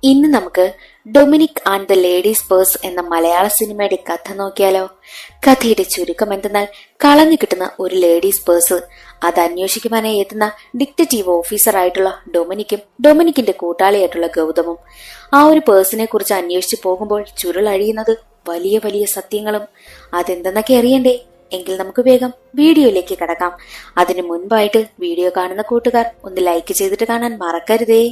ഇന്ന് നമുക്ക് Dominic and the ladies purse എന്ന മലയാള സിനിമയുടെ കഥ നോക്കിയാലോ. കഥയുടെ ചുരുക്കം എന്തെന്നാൽ, കളഞ്ഞു കിട്ടുന്ന ഒരു ലേഡീസ് പേഴ്സ് അത് അന്വേഷിക്കുവാനായി എത്തുന്ന ഡിറ്റക്റ്റീവ് ഓഫീസറായിട്ടുള്ള ഡൊമിനിക്കും ഡൊമിനിക്കിന്റെ കൂട്ടാളിയായിട്ടുള്ള ഗൗതമും ആ ഒരു പേഴ്സിനെ കുറിച്ച് അന്വേഷിച്ചു പോകുമ്പോൾ ചുരുളഴിയുന്നത് വലിയ വലിയ സത്യങ്ങളും. അതെന്തെന്നൊക്കെ അറിയണ്ടേ? എങ്കിൽ നമുക്ക് വേഗം വീഡിയോയിലേക്ക് കടക്കാം. അതിനു മുൻപായിട്ട് വീഡിയോ കാണുന്ന കൂട്ടുകാർ ഒന്ന് ലൈക്ക് ചെയ്തിട്ട് കാണാൻ മറക്കരുതേ.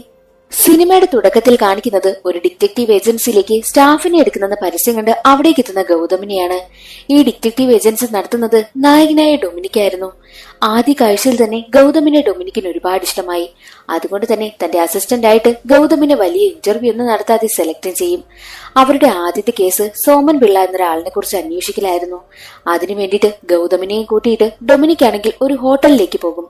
സിനിമയുടെ തുടക്കത്തിൽ കാണിക്കുന്നത് ഒരു ഡിറ്റക്റ്റീവ് ഏജൻസിയിലേക്ക് സ്റ്റാഫിനെ എടുക്കുന്ന പരസ്യം കണ്ട് അവിടേക്ക് എത്തുന്ന ഗൗതമിനെയാണ്. ഈ ഡിറ്റക്റ്റീവ് ഏജൻസി നടത്തുന്നത് നായകനായ ഡൊമിനിക്കായിരുന്നു. ആദ്യ കാഴ്ചയിൽ തന്നെ ഗൗതമിനെ ഡൊമിനിക്കിന് ഒരുപാട് ഇഷ്ടമായി. അതുകൊണ്ട് തന്നെ തന്റെ അസിസ്റ്റന്റ് ആയിട്ട് ഗൗതമിനെ വലിയ ഇന്റർവ്യൂ ഒന്നും നടത്താതെ സെലക്ട് ചെയ്യും. അവരുടെ ആദ്യത്തെ കേസ് സോമൻ പിള്ള എന്നൊരാളിനെ കുറിച്ച് അന്വേഷിക്കലായിരുന്നു. അതിനു വേണ്ടിയിട്ട് ഗൗതമിനെയും കൂട്ടിയിട്ട് ഡൊമിനിക് ആണെങ്കിൽ ഒരു ഹോട്ടലിലേക്ക് പോകും.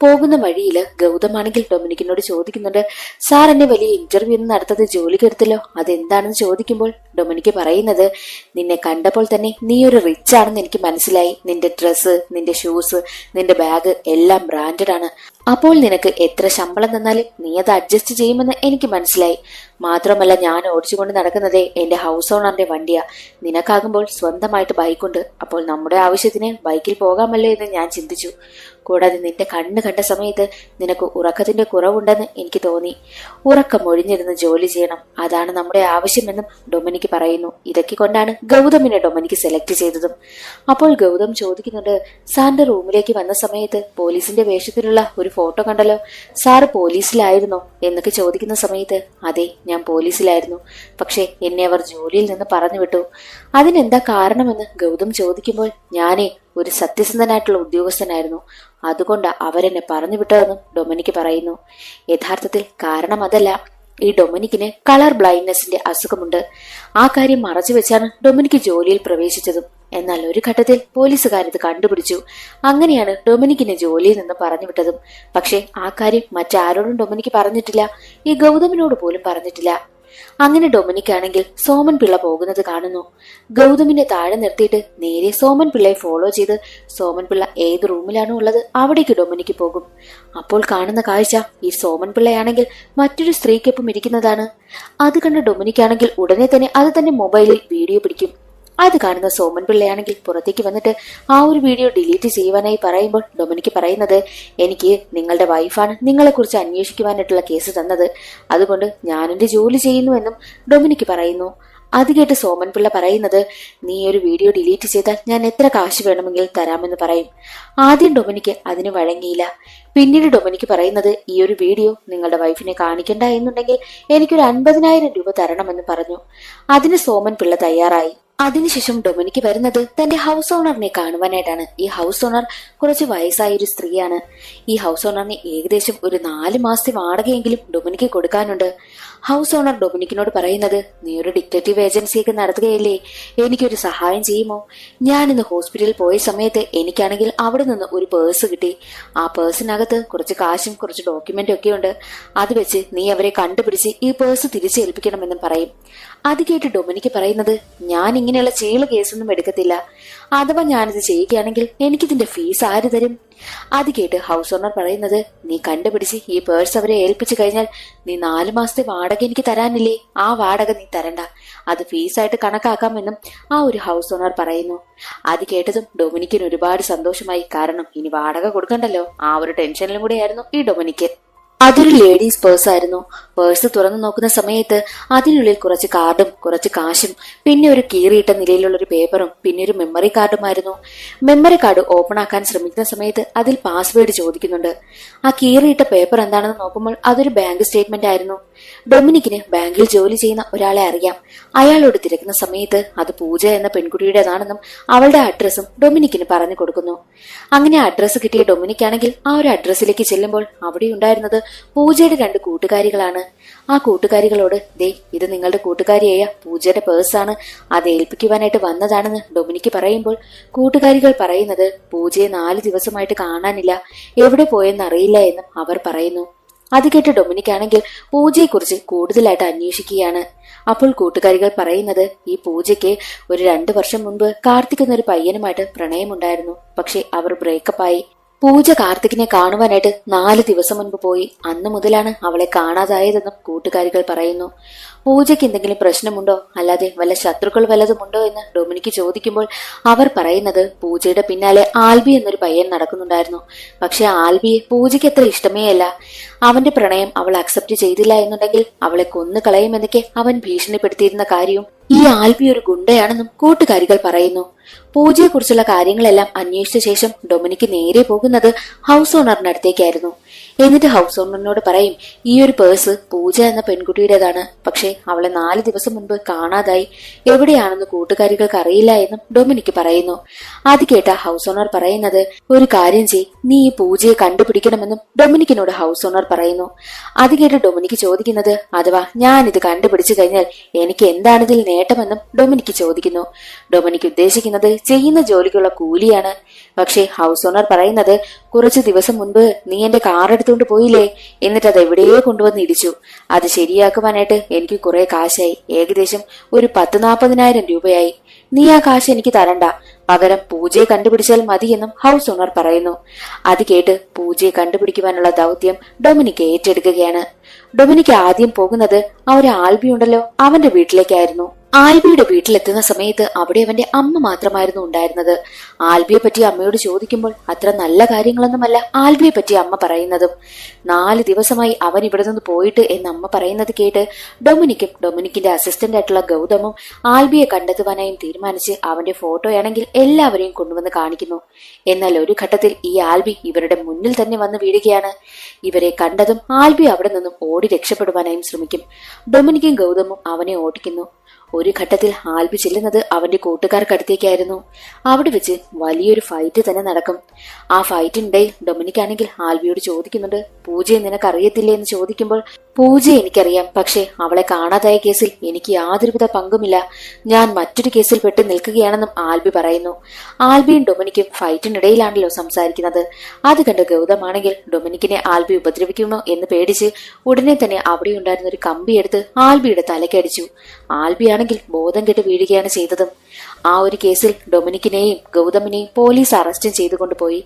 പോകുന്ന വഴിയിൽ ഗൗതമാണെങ്കിൽ ഡൊമിനിക്കിനോട് ചോദിക്കുന്നുണ്ട്, സാർ എന്നെ വലിയ ഇന്റർവ്യൂ ഒന്നും നടത്താതെ ജോലിക്ക് എടുത്തല്ലോ, അതെന്താണെന്ന് ചോദിക്കുമ്പോൾ ഡൊമിനിക്ക് പറയുന്നത്, നിന്നെ കണ്ടപ്പോൾ തന്നെ നീ ഒരു റിച്ച് ആണെന്ന് എനിക്ക് മനസ്സിലായി. നിന്റെ ഡ്രസ്സ്, നിന്റെ ഷൂസ്, നിന്റെ ബാഗ് എല്ലാം ബ്രാൻഡഡ് ആണ്. അപ്പോൾ നിനക്ക് എത്ര ശമ്പളം തന്നാലും നീ അത് അഡ്ജസ്റ്റ് ചെയ്യുമെന്ന് എനിക്ക് മനസ്സിലായി. മാത്രമല്ല, ഞാൻ ഓടിച്ചുകൊണ്ട് നടക്കുന്നതേ എന്റെ ഹൗസ് ഓണറിന്റെ വണ്ടിയാ. നിനക്കാകുമ്പോൾ സ്വന്തമായിട്ട് ബൈക്കുണ്ട്. അപ്പോൾ നമ്മുടെ ആവശ്യത്തിന് ബൈക്കിൽ പോകാമല്ലോ എന്ന് ഞാൻ ചിന്തിച്ചു. കൂടാതെ നിന്റെ കണ്ണ് കണ്ട സമയത്ത് നിനക്ക് ഉറക്കത്തിന്റെ കുറവുണ്ടെന്ന് എനിക്ക് തോന്നി. ഉറക്കം ഒഴിഞ്ഞിരുന്ന് ജോലി ചെയ്യണം, അതാണ് നമ്മുടെ ആവശ്യമെന്നും ഡൊമിനിക്ക് പറയുന്നു. ഇതൊക്കെ കൊണ്ടാണ് ഗൗതമിനെ ഡൊമിനിക്ക് സെലക്ട് ചെയ്തതും. അപ്പോൾ ഗൗതം ചോദിക്കുന്നുണ്ട്, സാറിന്റെ റൂമിലേക്ക് വന്ന സമയത്ത് പോലീസിന്റെ വേഷത്തിലുള്ള ഒരു ഫോട്ടോ കണ്ടല്ലോ, സാറ് പോലീസിലായിരുന്നോ എന്നൊക്കെ ചോദിക്കുന്ന സമയത്ത്, അതെ, ഞാൻ പോലീസിലായിരുന്നു. പക്ഷെ എന്നെ അവർ ജോലിയിൽ നിന്ന് പറഞ്ഞു വിട്ടു. അതിനെന്താ കാരണമെന്ന് ഗൗതം ചോദിക്കുമ്പോൾ, ഞാനേ ഒരു സത്യസന്ധനായിട്ടുള്ള ഉദ്യോഗസ്ഥനായിരുന്നു, അതുകൊണ്ട് അവരെന്നെ പറഞ്ഞു വിട്ടതെന്നും ഡൊമിനിക്ക് പറയുന്നു. യഥാർത്ഥത്തിൽ കാരണം അതല്ല, ഈ ഡൊമിനിക്കിന് കളർ ബ്ലൈൻഡ്നെസിന്റെ അസുഖമുണ്ട്. ആ കാര്യം മറച്ചു വെച്ചാണ് ഡൊമിനിക്ക് ജോലിയിൽ പ്രവേശിച്ചതും. എന്നാൽ ഒരു ഘട്ടത്തിൽ പോലീസുകാരിത് കണ്ടുപിടിച്ചു. അങ്ങനെയാണ് ഡൊമിനിക്കിനെ ജോലിയിൽ നിന്ന് പറഞ്ഞു വിട്ടതും. പക്ഷെ ആ കാര്യം മറ്റാരോടും ഡൊമിനിക്ക് പറഞ്ഞിട്ടില്ല, ഈ ഗൗതമിനോട് പോലും പറഞ്ഞിട്ടില്ല. അങ്ങനെ ഡൊമിനിക് ആണെങ്കിൽ സോമൻ പിള്ള പോകുന്നത് കാണുന്നു. ഗൗതമിനെ താഴെ നിർത്തിയിട്ട് നേരെ സോമൻ പിള്ളയെ ഫോളോ ചെയ്ത് സോമൻ പിള്ള ഏത് റൂമിലാണോ ഉള്ളത് അവിടേക്ക് ഡൊമിനിക്ക് പോകും. അപ്പോൾ കാണുന്ന കാഴ്ച ഈ സോമൻ പിള്ളയാണെങ്കിൽ മറ്റൊരു സ്ത്രീക്കൊപ്പം ഇരിക്കുന്നതാണ്. അത് കണ്ട് ഡൊമിനിക് ആണെങ്കിൽ ഉടനെ തന്നെ അത് തന്നെ മൊബൈലിൽ വീഡിയോ പിടിക്കും. അത് കാണുന്ന സോമൻ പിള്ളയാണെങ്കിൽ പുറത്തേക്ക് വന്നിട്ട് ആ ഒരു വീഡിയോ ഡിലീറ്റ് ചെയ്യുവാനായി പറയുമ്പോൾ ഡൊമിനിക്ക് പറയുന്നത്, എനിക്ക് നിങ്ങളുടെ വൈഫാണ് നിങ്ങളെ കുറിച്ച് അന്വേഷിക്കുവാനായിട്ടുള്ള കേസ് തന്നത്, അതുകൊണ്ട് ഞാൻ എന്റെ ജോലി ചെയ്യുന്നുവെന്നും ഡൊമിനിക്ക് പറയുന്നു. അത് കേട്ട് സോമൻ പിള്ള പറയുന്നത്, നീ ഒരു വീഡിയോ ഡിലീറ്റ് ചെയ്താൽ ഞാൻ എത്ര കാശ് വേണമെങ്കിൽ തരാമെന്ന് പറയും. ആദ്യം ഡൊമിനിക്ക് അതിന് വഴങ്ങിയില്ല. പിന്നീട് ഡൊമിനിക്ക് പറയുന്നത്, ഈ ഒരു വീഡിയോ നിങ്ങളുടെ വൈഫിനെ കാണിക്കണ്ട എന്നുണ്ടെങ്കിൽ എനിക്കൊരു 50,000 രൂപ തരണമെന്ന് പറഞ്ഞു. അതിന് സോമൻ പിള്ള തയ്യാറായി. അതിനുശേഷം ഡൊമിനിക്ക് വരുന്നത് തന്റെ ഹൗസ് ഓണറിനെ കാണുവാനായിട്ടാണ്. ഈ ഹൗസ് ഓണർ കുറച്ച് വയസ്സായ ഒരു സ്ത്രീയാണ്. ഈ ഹൗസ് ഓണറിന് ഏകദേശം ഒരു 4 മാസത്തെ വാടകയെങ്കിലും ഡൊമിനിക്ക് കൊടുക്കാനുണ്ട്. ഹൗസ് ഓണർ ഡൊമിനിക്കിനോട് പറയുന്നത്, നീ ഒരു ഡിറ്റക്റ്റീവ് ഏജൻസിയൊക്കെ നടത്തുകയല്ലേ, എനിക്കൊരു സഹായം ചെയ്യുമോ? ഞാൻ ഇന്ന് ഹോസ്പിറ്റലിൽ പോയ സമയത്ത് എനിക്കാണെങ്കിൽ അവിടെ നിന്ന് ഒരു പേഴ്സ് കിട്ടി. ആ പേഴ്സിനകത്ത് കുറച്ച് കാശും കുറച്ച് ഡോക്യുമെന്റും ഒക്കെ ഉണ്ട്. അത് വെച്ച് നീ അവരെ കണ്ടുപിടിച്ച് ഈ പേഴ്സ് തിരിച്ചേൽപ്പിക്കണമെന്നും പറയും. അത് കേട്ട് ഡൊമിനിക്ക് പറയുന്നത്, ഞാൻ ഇങ്ങനെയുള്ള ചീള് കേസൊന്നും എടുക്കത്തില്ല. അഥവാ ഞാനിത് ചെയ്യുകയാണെങ്കിൽ എനിക്കിതിന്റെ ഫീസ് ആര് തരും? അത് കേട്ട് ഹൗസ് ഓണർ പറയുന്നത്, നീ കണ്ടുപിടിച്ച് ഈ പേഴ്സ് അവരെ ഏൽപ്പിച്ചു കഴിഞ്ഞാൽ നീ 4 മാസത്തെ വാടക എനിക്ക് തരാനില്ലേ, ആ വാടക നീ തരണ്ട, അത് ഫീസായിട്ട് കണക്കാക്കാമെന്നും ആ ഒരു ഹൗസ് ഓണർ പറയുന്നു. അത് കേട്ടതും ഡൊമിനിക്കിന് ഒരുപാട് സന്തോഷമായി. കാരണം ഇനി വാടക കൊടുക്കണ്ടല്ലോ, ആ ഒരു ടെൻഷനിലും കൂടെയായിരുന്നു ഈ ഡൊമിനിക്ക്. അതൊരു ലേഡീസ് പേഴ്സ് ആയിരുന്നു. പേഴ്സ് തുറന്നു നോക്കുന്ന സമയത്ത് അതിനുള്ളിൽ കുറച്ച് കാർഡും കുറച്ച് കാശും പിന്നെ ഒരു കീറിയിട്ട നിലയിലുള്ള ഒരു പേപ്പറും പിന്നെ ഒരു മെമ്മറി കാർഡുമായിരുന്നു. മെമ്മറി കാർഡ് ഓപ്പൺ ആക്കാൻ ശ്രമിക്കുന്ന സമയത്ത് അതിൽ പാസ്വേഡ് ചോദിക്കുന്നുണ്ട്. ആ കീറിയിട്ട പേപ്പർ എന്താണെന്ന് നോക്കുമ്പോൾ അതൊരു ബാങ്ക് സ്റ്റേറ്റ്മെന്റ് ആയിരുന്നു. ഡൊമിനിക്കിന് ബാങ്കിൽ ജോലി ചെയ്യുന്ന ഒരാളെ അറിയാം. അയാളോട് തിരക്കുന്ന സമയത്ത് അത് പൂജ എന്ന പെൺകുട്ടിയുടേതാണെന്നും അവളുടെ അഡ്രസ്സും ഡൊമിനിക്കിന് പറഞ്ഞു കൊടുക്കുന്നു. അങ്ങനെ അഡ്രസ്സ് കിട്ടിയ ഡൊമിനിക്കാണെങ്കിൽ ആ ഒരു അഡ്രസ്സിലേക്ക് ചെല്ലുമ്പോൾ അവിടെ ഉണ്ടായിരുന്നത് പൂജയുടെ 2 കൂട്ടുകാരികളാണ്. ആ കൂട്ടുകാരികളോട്, ദേ, ഇത് നിങ്ങളുടെ കൂട്ടുകാരിയായ പൂജയുടെ പേഴ്സാണ്, അത് ഏൽപ്പിക്കുവാനായിട്ട് വന്നതാണെന്ന് ഡൊമിനിക്ക് പറയുമ്പോൾ കൂട്ടുകാരികൾ പറയുന്നത്, പൂജയെ 4 ദിവസമായിട്ട് കാണാനില്ല, എവിടെ പോയെന്ന് അറിയില്ല എന്നും അവർ പറയുന്നു. അത് കേട്ട് ഡൊമിനിക്കാണെങ്കിൽ പൂജയെക്കുറിച്ച് കൂടുതലായിട്ട് അന്വേഷിക്കുകയാണ്. അപ്പോൾ കൂട്ടുകാരികൾ പറയുന്നത്, ഈ പൂജയ്ക്ക് ഒരു 2 വർഷം മുൻപ് കാർത്തിക് എന്നൊരു പയ്യനുമായിട്ട് പ്രണയമുണ്ടായിരുന്നു. പക്ഷെ അവർ ബ്രേക്കപ്പ് ആയി. പൂജ കാർത്തികിനെ കാണുവാനായിട്ട് 4 ദിവസം മുൻപ് പോയി. അന്നു മുതലാണ് അവളെ കാണാതായതെന്നും കൂട്ടുകാരികൾ പറയുന്നു. പൂജയ്ക്ക് എന്തെങ്കിലും പ്രശ്നമുണ്ടോ, അല്ലാതെ വല്ല ശത്രുക്കൾ വല്ലതുമുണ്ടോ എന്ന് ഡൊമിനിക്ക് ചോദിക്കുമ്പോൾ അവർ പറയുന്നത് പൂജയുടെ പിന്നാലെ ആൽബി എന്നൊരു പയ്യൻ നടക്കുന്നുണ്ടായിരുന്നു. പക്ഷെ ആൽബിയെ പൂജയ്ക്ക് അത്ര ഇഷ്ടമേ അല്ല. അവന്റെ പ്രണയം അവൾ അക്സെപ്റ്റ് ചെയ്തില്ല എന്നുണ്ടെങ്കിൽ അവളെ കൊന്നു കളയുമെന്നൊക്കെ അവൻ ഭീഷണിപ്പെടുത്തിയിരുന്ന കാര്യവും ഈ ആൽബി ഒരു ഗുണ്ടയാണെന്നും കൂട്ടുകാരികൾ പറയുന്നു. പൂജയെക്കുറിച്ചുള്ള കാര്യങ്ങളെല്ലാം അന്വേഷിച്ച ശേഷം ഡൊമിനിക്ക് നേരെ പോകുന്നത് ഹൗസ് ഓണറിന്റെ അടുത്തേക്കായിരുന്നു. എന്നിട്ട് ഹൗസ് ഓണറിനോട് പറയും, ഈ ഒരു പേഴ്സ് പൂജ എന്ന പെൺകുട്ടിയുടേതാണ്, പക്ഷെ അവളെ 4 ദിവസം മുൻപ് കാണാതായി, എവിടെയാണെന്ന് കൂട്ടുകാരികൾക്ക് അറിയില്ല എന്നും ഡൊമിനിക്ക് പറയുന്നു. അത് കേട്ട ഹൗസ് ഓണർ പറയുന്നത്, ഒരു കാര്യം ചെയ്, നീ ഈ പൂജയെ കണ്ടുപിടിക്കണമെന്നും ഡൊമിനിക്കിനോട് ഹൗസ് ഓണർ പറയുന്നു. അത് കേട്ട് ഡൊമിനിക്ക് ചോദിക്കുന്നത്, അഥവാ ഞാനിത് കണ്ടുപിടിച്ചു കഴിഞ്ഞാൽ എനിക്ക് എന്താണിതിൽ നേട്ടമെന്നും ഡൊമിനിക്ക് ചോദിക്കുന്നു. ഡൊമിനിക്ക് ഉദ്ദേശിക്കുന്നത് ചെയ്യുന്ന ജോലിക്കുള്ള കൂലിയാണ്. പക്ഷേ ഹൗസ് ഓണർ പറയുന്നത്, കുറച്ചു ദിവസം മുൻപ് നീ എന്റെ കാർ എടുത്തുകൊണ്ട് പോയില്ലേ, എന്നിട്ട് അത് എവിടെയോ കൊണ്ടുവന്ന് ഇടിച്ചു. അത് ശരിയാക്കുവാനായിട്ട് എനിക്ക് കുറെ കാശായി, ഏകദേശം ഒരു 10-40,000 രൂപയായി. നീ ആ കാശ് എനിക്ക് തരണ്ട, പകരം പൂജയെ കണ്ടുപിടിച്ചാൽ മതിയെന്നും ഹൗസ് ഓണർ പറയുന്നു. അത് കേട്ട് പൂജയെ കണ്ടുപിടിക്കുവാനുള്ള ദൗത്യം ഡൊമിനിക്ക് ഏറ്റെടുക്കുകയാണ്. ഡൊമിനിക്ക് ആദ്യം പോകുന്നത് ആ ഒരു ആൽബി ഉണ്ടല്ലോ, അവന്റെ വീട്ടിലേക്കായിരുന്നു. ആൽബിയുടെ വീട്ടിലെത്തുന്ന സമയത്ത് അവിടെ അവന്റെ അമ്മ മാത്രമായിരുന്നു ഉണ്ടായിരുന്നത്. ആൽബിയെ പറ്റി അമ്മയോട് ചോദിക്കുമ്പോൾ അത്ര നല്ല കാര്യങ്ങളൊന്നുമല്ല ആൽബിയെ പറ്റി അമ്മ പറയുന്നതും. 4 ദിവസമായി അവൻ ഇവിടെ നിന്ന് പോയിട്ട് എന്ന് അമ്മ പറയുന്നത് കേട്ട് ഡൊമിനിക്കും ഡൊമിനിക്കിന്റെ അസിസ്റ്റന്റ് ആയിട്ടുള്ള ഗൗതമും ആൽബിയെ കണ്ടെത്തുവാനായും തീരുമാനിച്ച് അവന്റെ ഫോട്ടോയാണെങ്കിൽ എല്ലാവരെയും കൊണ്ടുവന്ന് കാണിക്കുന്നു. എന്നാൽ ഒരു ഘട്ടത്തിൽ ഈ ആൽബി ഇവരുടെ മുന്നിൽ തന്നെ വന്ന് വീഴുകയാണ്. ഇവരെ കണ്ടതും ആൽബി അവിടെ നിന്നും ഓടി രക്ഷപ്പെടുവാനായും ശ്രമിക്കും. ഡൊമിനിക്കും ഗൗതമും അവനെ ഓടിക്കുന്നു. ഒരു ഘട്ടത്തിൽ ആൽബി ചെല്ലുന്നത് അവന്റെ കൂട്ടുകാർക്കടുത്തേക്കായിരുന്നു. അവിടെ വെച്ച് വലിയൊരു ഫൈറ്റ് തന്നെ നടക്കും. ആ ഫൈറ്റിനിടയിൽ ഡൊമിനിക്കാണെങ്കിൽ ആൽബിയോട് ചോദിക്കുന്നുണ്ട്, പൂജയെ നിനക്കറിയത്തില്ലേ എന്ന് ചോദിക്കുമ്പോൾ, പൂജയെ എനിക്കറിയാം, പക്ഷെ അവളെ കാണാതായ കേസിൽ എനിക്ക് യാതൊരുവിധ പങ്കുമില്ല, ഞാൻ മറ്റൊരു കേസിൽ പെട്ട് നിൽക്കുകയാണെന്നും ആൽബി പറയുന്നു. ആൽബിയും ഡൊമിനിക്കും ഫൈറ്റിനിടയിലാണല്ലോ സംസാരിക്കുന്നത്. അത് കണ്ട് ഗൗതമാണെങ്കിൽ ഡൊമിനിക്കിനെ ആൽബി ഉപദ്രവിക്കുമോ എന്ന് പേടിച്ച് ഉടനെ തന്നെ അവിടെ ഉണ്ടായിരുന്ന ഒരു കമ്പിയെടുത്ത് ആൽബിയുടെ തലക്കടിച്ചു. ആൽബിയാണെങ്കിൽ ബോധം കെട്ട് വീഴുകയാണ് ചെയ്തതും. ആ ഒരു കേസിൽ ഡൊമിനിക്കിനെയും ഗൗതമിനെയും പോലീസ് അറസ്റ്റ് ചെയ്തുകൊണ്ടുപോയി.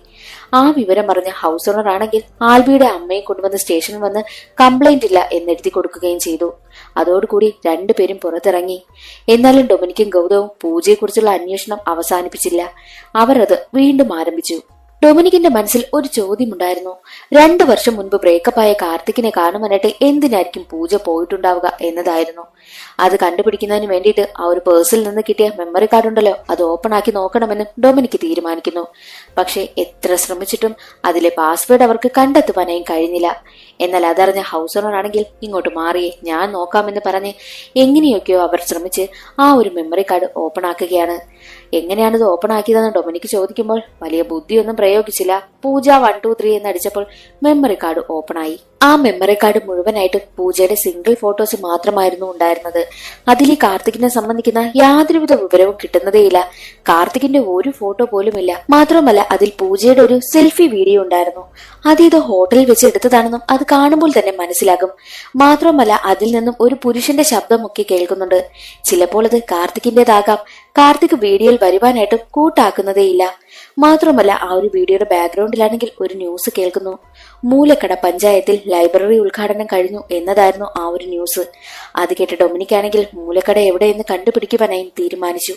ആ വിവരം പറഞ്ഞ ഹൗസ് ഓണർ ആണെങ്കിൽ ആൽബിയുടെ അമ്മയെ കൊണ്ടുവന്ന് സ്റ്റേഷനിൽ വന്ന് കംപ്ലൈന്റ് ഇല്ല എന്നെഴുതി കൊടുക്കുകയും ചെയ്തു. അതോടുകൂടി 2 പേരും പുറത്തിറങ്ങി. എന്നാലും ഡൊമിനിക്കും ഗൗതവും പൂജയെക്കുറിച്ചുള്ള അന്വേഷണം അവസാനിപ്പിച്ചില്ല. അവർ അത് വീണ്ടും ആരംഭിച്ചു. ഡൊമിനിക്കിന്റെ മനസ്സിൽ ഒരു ചോദ്യമുണ്ടായിരുന്നു. 2 വർഷം മുൻപ് ബ്രേക്കപ്പായ കാർത്തിക്കിനെ കാണുവാനായിട്ട് എന്തിനായിരിക്കും പൂജ പോയിട്ടുണ്ടാവുക എന്നതായിരുന്നു. അത് കണ്ടുപിടിക്കുന്നതിന് വേണ്ടിയിട്ട് ആ ഒരു പേഴ്സിൽ നിന്ന് കിട്ടിയ മെമ്മറി കാർഡ് ഉണ്ടല്ലോ, അത് ഓപ്പൺ ആക്കി നോക്കണമെന്ന് ഡൊമിനിക്ക് തീരുമാനിക്കുന്നു. പക്ഷെ എത്ര ശ്രമിച്ചിട്ടും അതിലെ പാസ്വേഡ് അവർക്ക് കണ്ടെത്തുവാനായും കഴിഞ്ഞില്ല. എന്നാൽ അതറിഞ്ഞ ഹൗസ് ഓണർ ആണെങ്കിൽ ഇങ്ങോട്ട് മാറിയേ, ഞാൻ നോക്കാമെന്ന് പറഞ്ഞ് എങ്ങനെയൊക്കെയോ അവർ ശ്രമിച്ച് ആ ഒരു മെമ്മറി കാർഡ് ഓപ്പൺ ആക്കുകയാണ്. എങ്ങനെയാണിത് ഓപ്പൺ ആക്കിയതെന്ന് ഡൊമിനിക്ക് ചോദിക്കുമ്പോൾ വലിയ ബുദ്ധിയൊന്നും പ്രയോഗിച്ചില്ല. പൂജ 1 2 3 എന്നടിച്ചപ്പോൾ മെമ്മറി കാർഡ് ഓപ്പൺ ആയി. ആ മെമ്മറി കാർഡ് മുഴുവനായിട്ടും പൂജയുടെ സിംഗിൾ ഫോട്ടോസ് മാത്രമായിരുന്നു ഉണ്ടായിരുന്നത്. അതിൽ ഈ കാർത്തികിനെ സംബന്ധിക്കുന്ന യാതൊരുവിധ വിവരവും കിട്ടുന്നതേയില്ല. കാർത്തികിന്റെ ഒരു ഫോട്ടോ പോലുമില്ല. മാത്രമല്ല അതിൽ പൂജയുടെ ഒരു സെൽഫി വീഡിയോ ഉണ്ടായിരുന്നു. അത് ഇത് ഹോട്ടലിൽ വെച്ച് എടുത്തതാണെന്നും അത് കാണുമ്പോൾ തന്നെ മനസ്സിലാകും. മാത്രമല്ല അതിൽ നിന്നും ഒരു പുരുഷന്റെ ശബ്ദമൊക്കെ കേൾക്കുന്നുണ്ട്. ചിലപ്പോൾ അത് കാർത്തികിന്റേതാകാം. കാർത്തിക് വീഡിയോയിൽ വരുവാനായിട്ടും കൂട്ടാക്കുന്നതേയില്ല. മാത്രമല്ല ആ ഒരു വീഡിയോയുടെ ബാക്ക്ഗ്രൗണ്ടിലാണെങ്കിൽ ഒരു ന്യൂസ് കേൾക്കുന്നു. മൂലക്കട പഞ്ചായത്തിൽ ലൈബ്രറി ഉദ്ഘാടനം കഴിഞ്ഞു എന്നതായിരുന്നു ആ ഒരു ന്യൂസ്. അത് കേട്ട് ഡൊമിനിക്കാണെങ്കിൽ മൂലക്കട എവിടെയെന്ന് കണ്ടുപിടിക്കുവാനായും തീരുമാനിച്ചു.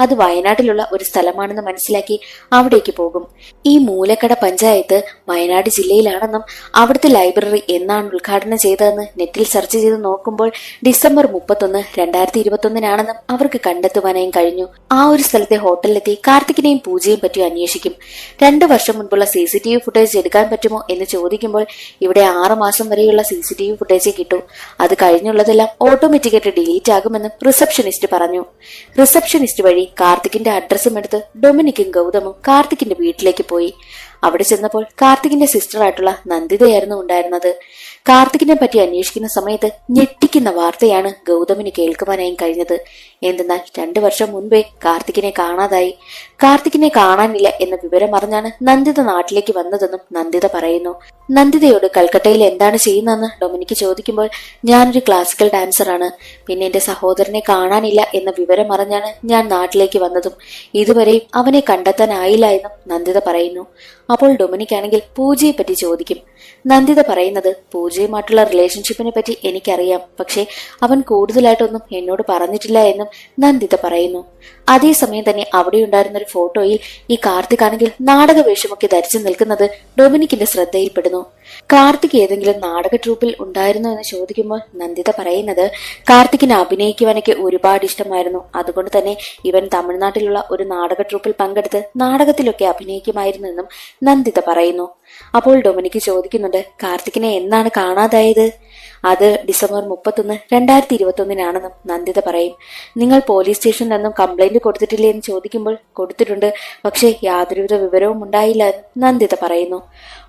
അത് വയനാട്ടിലുള്ള ഒരു സ്ഥലമാണെന്ന് മനസ്സിലാക്കി അവിടേക്ക് പോകും. ഈ മൂലക്കട പഞ്ചായത്ത് വയനാട് ജില്ലയിലാണെന്നും അവിടുത്തെ ലൈബ്രറി എന്നാണ് ഉദ്ഘാടനം ചെയ്തതെന്ന് നെറ്റിൽ സെർച്ച് ചെയ്ത് നോക്കുമ്പോൾ ഡിസംബർ 31, 2021 അവർക്ക് കണ്ടെത്തുവാനായും കഴിഞ്ഞു. ആ ഒരു സ്ഥലത്തെ ഹോട്ടലിലെത്തി കാർത്തികിനെയും പൂജയും പറ്റി അന്വേഷിക്കും. 2 വർഷം മുൻപുള്ള CCTV ഫുട്ടേജ് എടുക്കാൻ പറ്റുമോ എന്ന് ചോദിക്കുമ്പോൾ ഇവിടെ 6 മാസം വരെയുള്ള CCTV ഫുട്ടേജ് കിട്ടും, അത് കഴിഞ്ഞുള്ളതെല്ലാം ഓട്ടോമാറ്റിക്കായിട്ട് ഡിലീറ്റ് ആകുമെന്നും റിസപ്ഷനിസ്റ്റ് പറഞ്ഞു. റിസപ്ഷനിസ്റ്റ് വഴി കാർത്തികിന്റെ അഡ്രസ്സും എടുത്ത് ഡൊമിനിക്കും ഗൗതമും കാർത്തികിന്റെ വീട്ടിലേക്ക് പോയി. അവിടെ ചെന്നപ്പോൾ കാർത്തികിന്റെ സിസ്റ്റർ ആയിട്ടുള്ള നന്ദിതയായിരുന്നു ഉണ്ടായിരുന്നത്. കാർത്തികിനെ പറ്റി അന്വേഷിക്കുന്ന സമയത്ത് ഞെട്ടിക്കുന്ന വാർത്തയാണ് ഗൗതമിന് കേൾക്കുവാനായും കഴിഞ്ഞത്. എന്തെന്നാൽ 2 വർഷം മുൻപേ കാർത്തികിനെ കാണാതായി. കാർത്തികിനെ കാണാനില്ല എന്ന വിവരം അറിഞ്ഞാണ് നന്ദിത നാട്ടിലേക്ക് വന്നതെന്നും നന്ദിത പറയുന്നു. നന്ദിതയോട് കൽക്കട്ടയിൽ എന്താണ് ചെയ്യുന്നതെന്ന് ഡൊമിനിക്ക് ചോദിക്കുമ്പോൾ ഞാനൊരു ക്ലാസിക്കൽ ഡാൻസറാണ്, പിന്നെ എന്റെ സഹോദരനെ കാണാനില്ല എന്ന വിവരം അറിഞ്ഞാണ് ഞാൻ നാട്ടിലേക്ക് വന്നതും ഇതുവരെയും അവനെ കണ്ടെത്താനായില്ല എന്നും നന്ദിത പറയുന്നു. അപ്പോൾ ഡൊമിനിക് ആണെങ്കിൽ പൂജയെ പറ്റി ചോദിക്കും. നന്ദിത പറയുന്നത് പൂജയുമായിട്ടുള്ള റിലേഷൻഷിപ്പിനെ പറ്റി എനിക്കറിയാം, പക്ഷെ അവൻ കൂടുതലായിട്ടൊന്നും എന്നോട് പറഞ്ഞിട്ടില്ല എന്നും നന്ദിത പറയുന്നു. അതേസമയം തന്നെ അവിടെ ഉണ്ടായിരുന്ന ഒരു ഫോട്ടോയിൽ ഈ കാർത്തിക് ആണെങ്കിൽ നാടക വേഷമൊക്കെ ധരിച്ചു നിൽക്കുന്നത് ഡൊമിനിക്കിന്റെ ശ്രദ്ധയിൽപ്പെടുന്നു. കാർത്തിക് ഏതെങ്കിലും നാടക ട്രൂപ്പിൽ ഉണ്ടായിരുന്നോ എന്ന് ചോദിക്കുമ്പോൾ നന്ദിത പറയുന്നത് കാർത്തികിനെ അഭിനയിക്കുവാനൊക്കെ ഒരുപാട് ഇഷ്ടമായിരുന്നു, അതുകൊണ്ട് തന്നെ ഇവൻ തമിഴ്നാട്ടിലുള്ള ഒരു നാടക ട്രൂപ്പിൽ പങ്കെടുത്ത് നാടകത്തിലൊക്കെ അഭിനയിക്കുമായിരുന്നു എന്നും നന്ദിത പറയുന്നു. അപ്പോൾ ഡൊമിനിക്ക് ചോദിക്കുന്നുണ്ട്, കാർത്തികിനെ എന്നാണ് കാണാതായത്? അത് ഡിസംബർ 31, 2021 നന്ദിത പറയും. നിങ്ങൾ പോലീസ് സ്റ്റേഷനിലൊന്നും കംപ്ലൈന്റ് കൊടുത്തിട്ടില്ലേ എന്ന് ചോദിക്കുമ്പോൾ കൊടുത്തിട്ടുണ്ട്, പക്ഷേ യാതൊരുവിധ വിവരവും ഉണ്ടായില്ല എന്ന് നന്ദിത പറയുന്നു.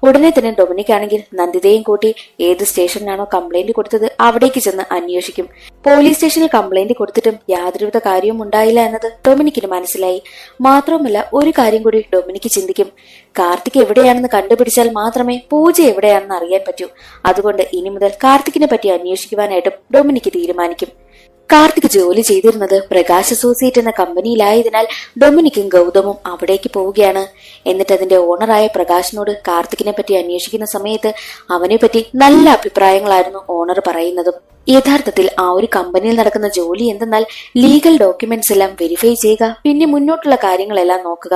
ഉടനെ തന്നെ ഡൊമിനിക് ആണെങ്കിൽ നന്ദിതയും കൂട്ടി ഏത് സ്റ്റേഷനിലാണോ കംപ്ലൈന്റ് കൊടുത്തത് അവിടേക്ക് ചെന്ന് അന്വേഷിക്കും. പോലീസ് സ്റ്റേഷനിൽ കംപ്ലൈന്റ് കൊടുത്തിട്ടും യാതൊരുവിധ കാര്യവും ഉണ്ടായില്ല എന്നത് ഡൊമിനിക്കിന് മനസ്സിലായി. മാത്രവുമല്ല ഒരു കാര്യം കൂടി ഡൊമിനിക്ക് ചിന്തിക്കും, കാർത്തിക് എവിടെയാണെന്ന് കണ്ടുപിടിച്ചാൽ മാത്രമേ പൂജ എവിടെയാണെന്ന് അറിയാൻ പറ്റൂ. അതുകൊണ്ട് ഇനി മുതൽ കാർത്തികിനെ പറ്റി അന്വേഷിക്കുവാനായിട്ടും ഡൊമിനിക്ക് തീരുമാനിക്കും. കാർത്തിക് ജോലി ചെയ്തിരുന്നത് പ്രകാശ് അസോസിയേറ്റ് എന്ന കമ്പനിയിലായതിനാൽ ഡൊമിനിക്കും ഗൗതമും അവിടേക്ക് പോവുകയാണ്. എന്നിട്ട് അതിന്റെ ഓണറായ പ്രകാശിനോട് കാർത്തികിനെ പറ്റി അന്വേഷിക്കുന്ന സമയത്ത് അവനെ പറ്റി നല്ല അഭിപ്രായങ്ങളായിരുന്നു ഓണർ പറയുന്നതും. യഥാർത്ഥത്തിൽ ആ ഒരു കമ്പനിയിൽ നടക്കുന്ന ജോലി എന്തെന്നാൽ ലീഗൽ ഡോക്യുമെന്റ്സ് എല്ലാം വെരിഫൈ ചെയ്യുക, പിന്നെ മുന്നോട്ടുള്ള കാര്യങ്ങളെല്ലാം നോക്കുക.